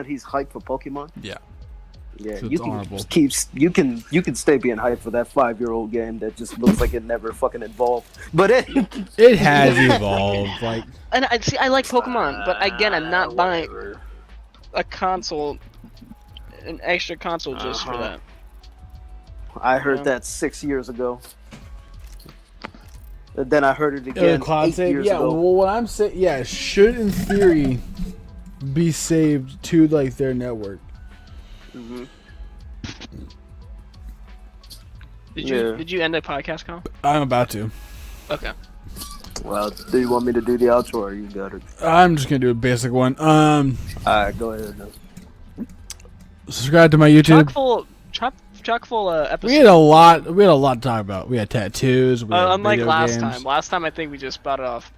he's hyped for Pokemon. Yeah. Yeah, So you it's can honorable. you can stay being hyped for that 5-year-old game that just looks like it never fucking evolved. But It has evolved. Like And I see, I like Pokemon, but again, I'm not buying whatever. a console, an extra console just for Uh-huh. that. I heard Yeah. that 6 years ago. And then I heard it again cloud 8 save. years Yeah. ago. Well, what I'm saying, yeah, it should in theory be saved to like their network. Mhm. Yeah. Did you end the podcast, Colin? I'm about to. Okay. Well, do you want me to do the outro or you got it? I'm just gonna do a basic one. Alright, go ahead. Then. Subscribe to my YouTube. Chock full episodes. We had a lot to talk about. We had tattoos. We had Unlike video last games. time. Last time I think we just spouted off.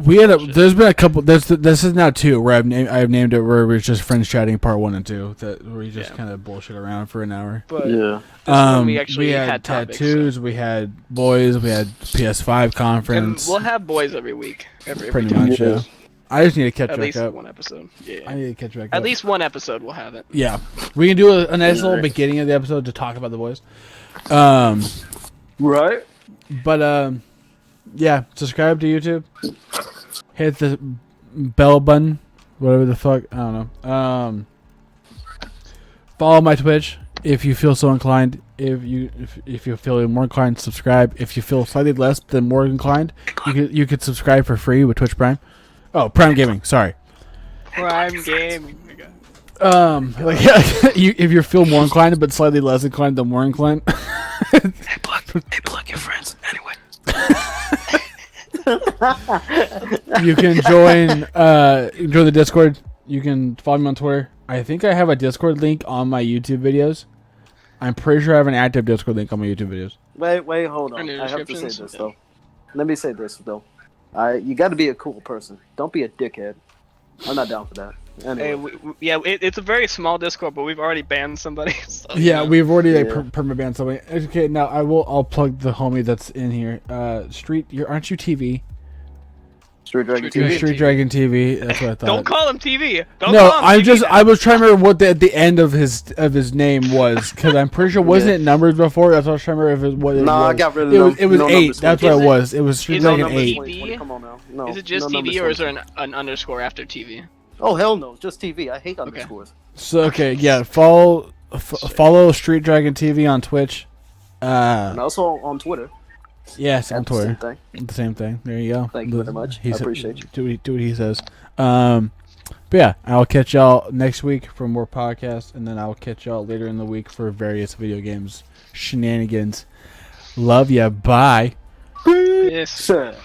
We had there's been a couple. This is now 2 where I've named it where we're just friends chatting part 1 and 2 that where we just Yeah. kind of bullshit around for an hour. But Yeah. this one we actually had had topics, tattoos. We had boys. We had PS5 and conference. we'll have boys every week. Every Pretty time. much, yeah. I just need to catch At back least up. one episode. Yeah. I need to catch back up. At least one episode we'll have it. Yeah, we can do a nice little Right. beginning of the episode to talk about the boys. Right? But yeah, subscribe to YouTube. Hit the bell button, whatever the fuck. I don't know. Follow my Twitch if you feel so inclined. If you feel more inclined, subscribe. If you feel slightly less than more inclined, you could subscribe for free with Twitch Prime. Oh, Prime Gaming. Sorry. Prime Gaming. Like if you feel more inclined but slightly less inclined than more inclined. Hey, plug your friends. Anyway. You can join the Discord. You can follow me on Twitter. I think I have a Discord link on my YouTube videos. I'm pretty sure I have an active Discord link on my YouTube videos. Wait, hold on. In the I have to say descriptions? this though. Let me say this though. You got to be a cool person. Don't be a dickhead. I'm not down for that. Anyway. Hey, it's a very small Discord, but we've already banned somebody. So, Yeah, we've already like Yeah. perma-banned somebody. Okay, now I'll plug the homie that's in here. Aren't you TV? Street Dragon Street You're TV. Street Dragon TV. That's what I thought. Don't call him TV. Don't No, call him I'm TV just. now. I was trying to remember what the end of his name was because I'm pretty sure wasn't it numbers before. That's what I was trying to remember if it what it Nah, was. I got rid of it them. was. It was No 8. numbers. That's what Is it it- was. It was Street is Dragon no numbers 8. 20? Come on now. No, Is it just no TV numbers or is 20. there an underscore after TV? Oh hell no, just TV. I hate underscores. So okay, yeah. Follow Street Dragon TV on Twitch. And also on Twitter. Yes, on That's the same Twitter. thing. The same thing. There you go. Thank you very much. I appreciate you. Do what he says. But yeah, I'll catch y'all next week for more podcasts, and then I'll catch y'all later in the week for various video games shenanigans. Love ya. Bye. Yes. Sir.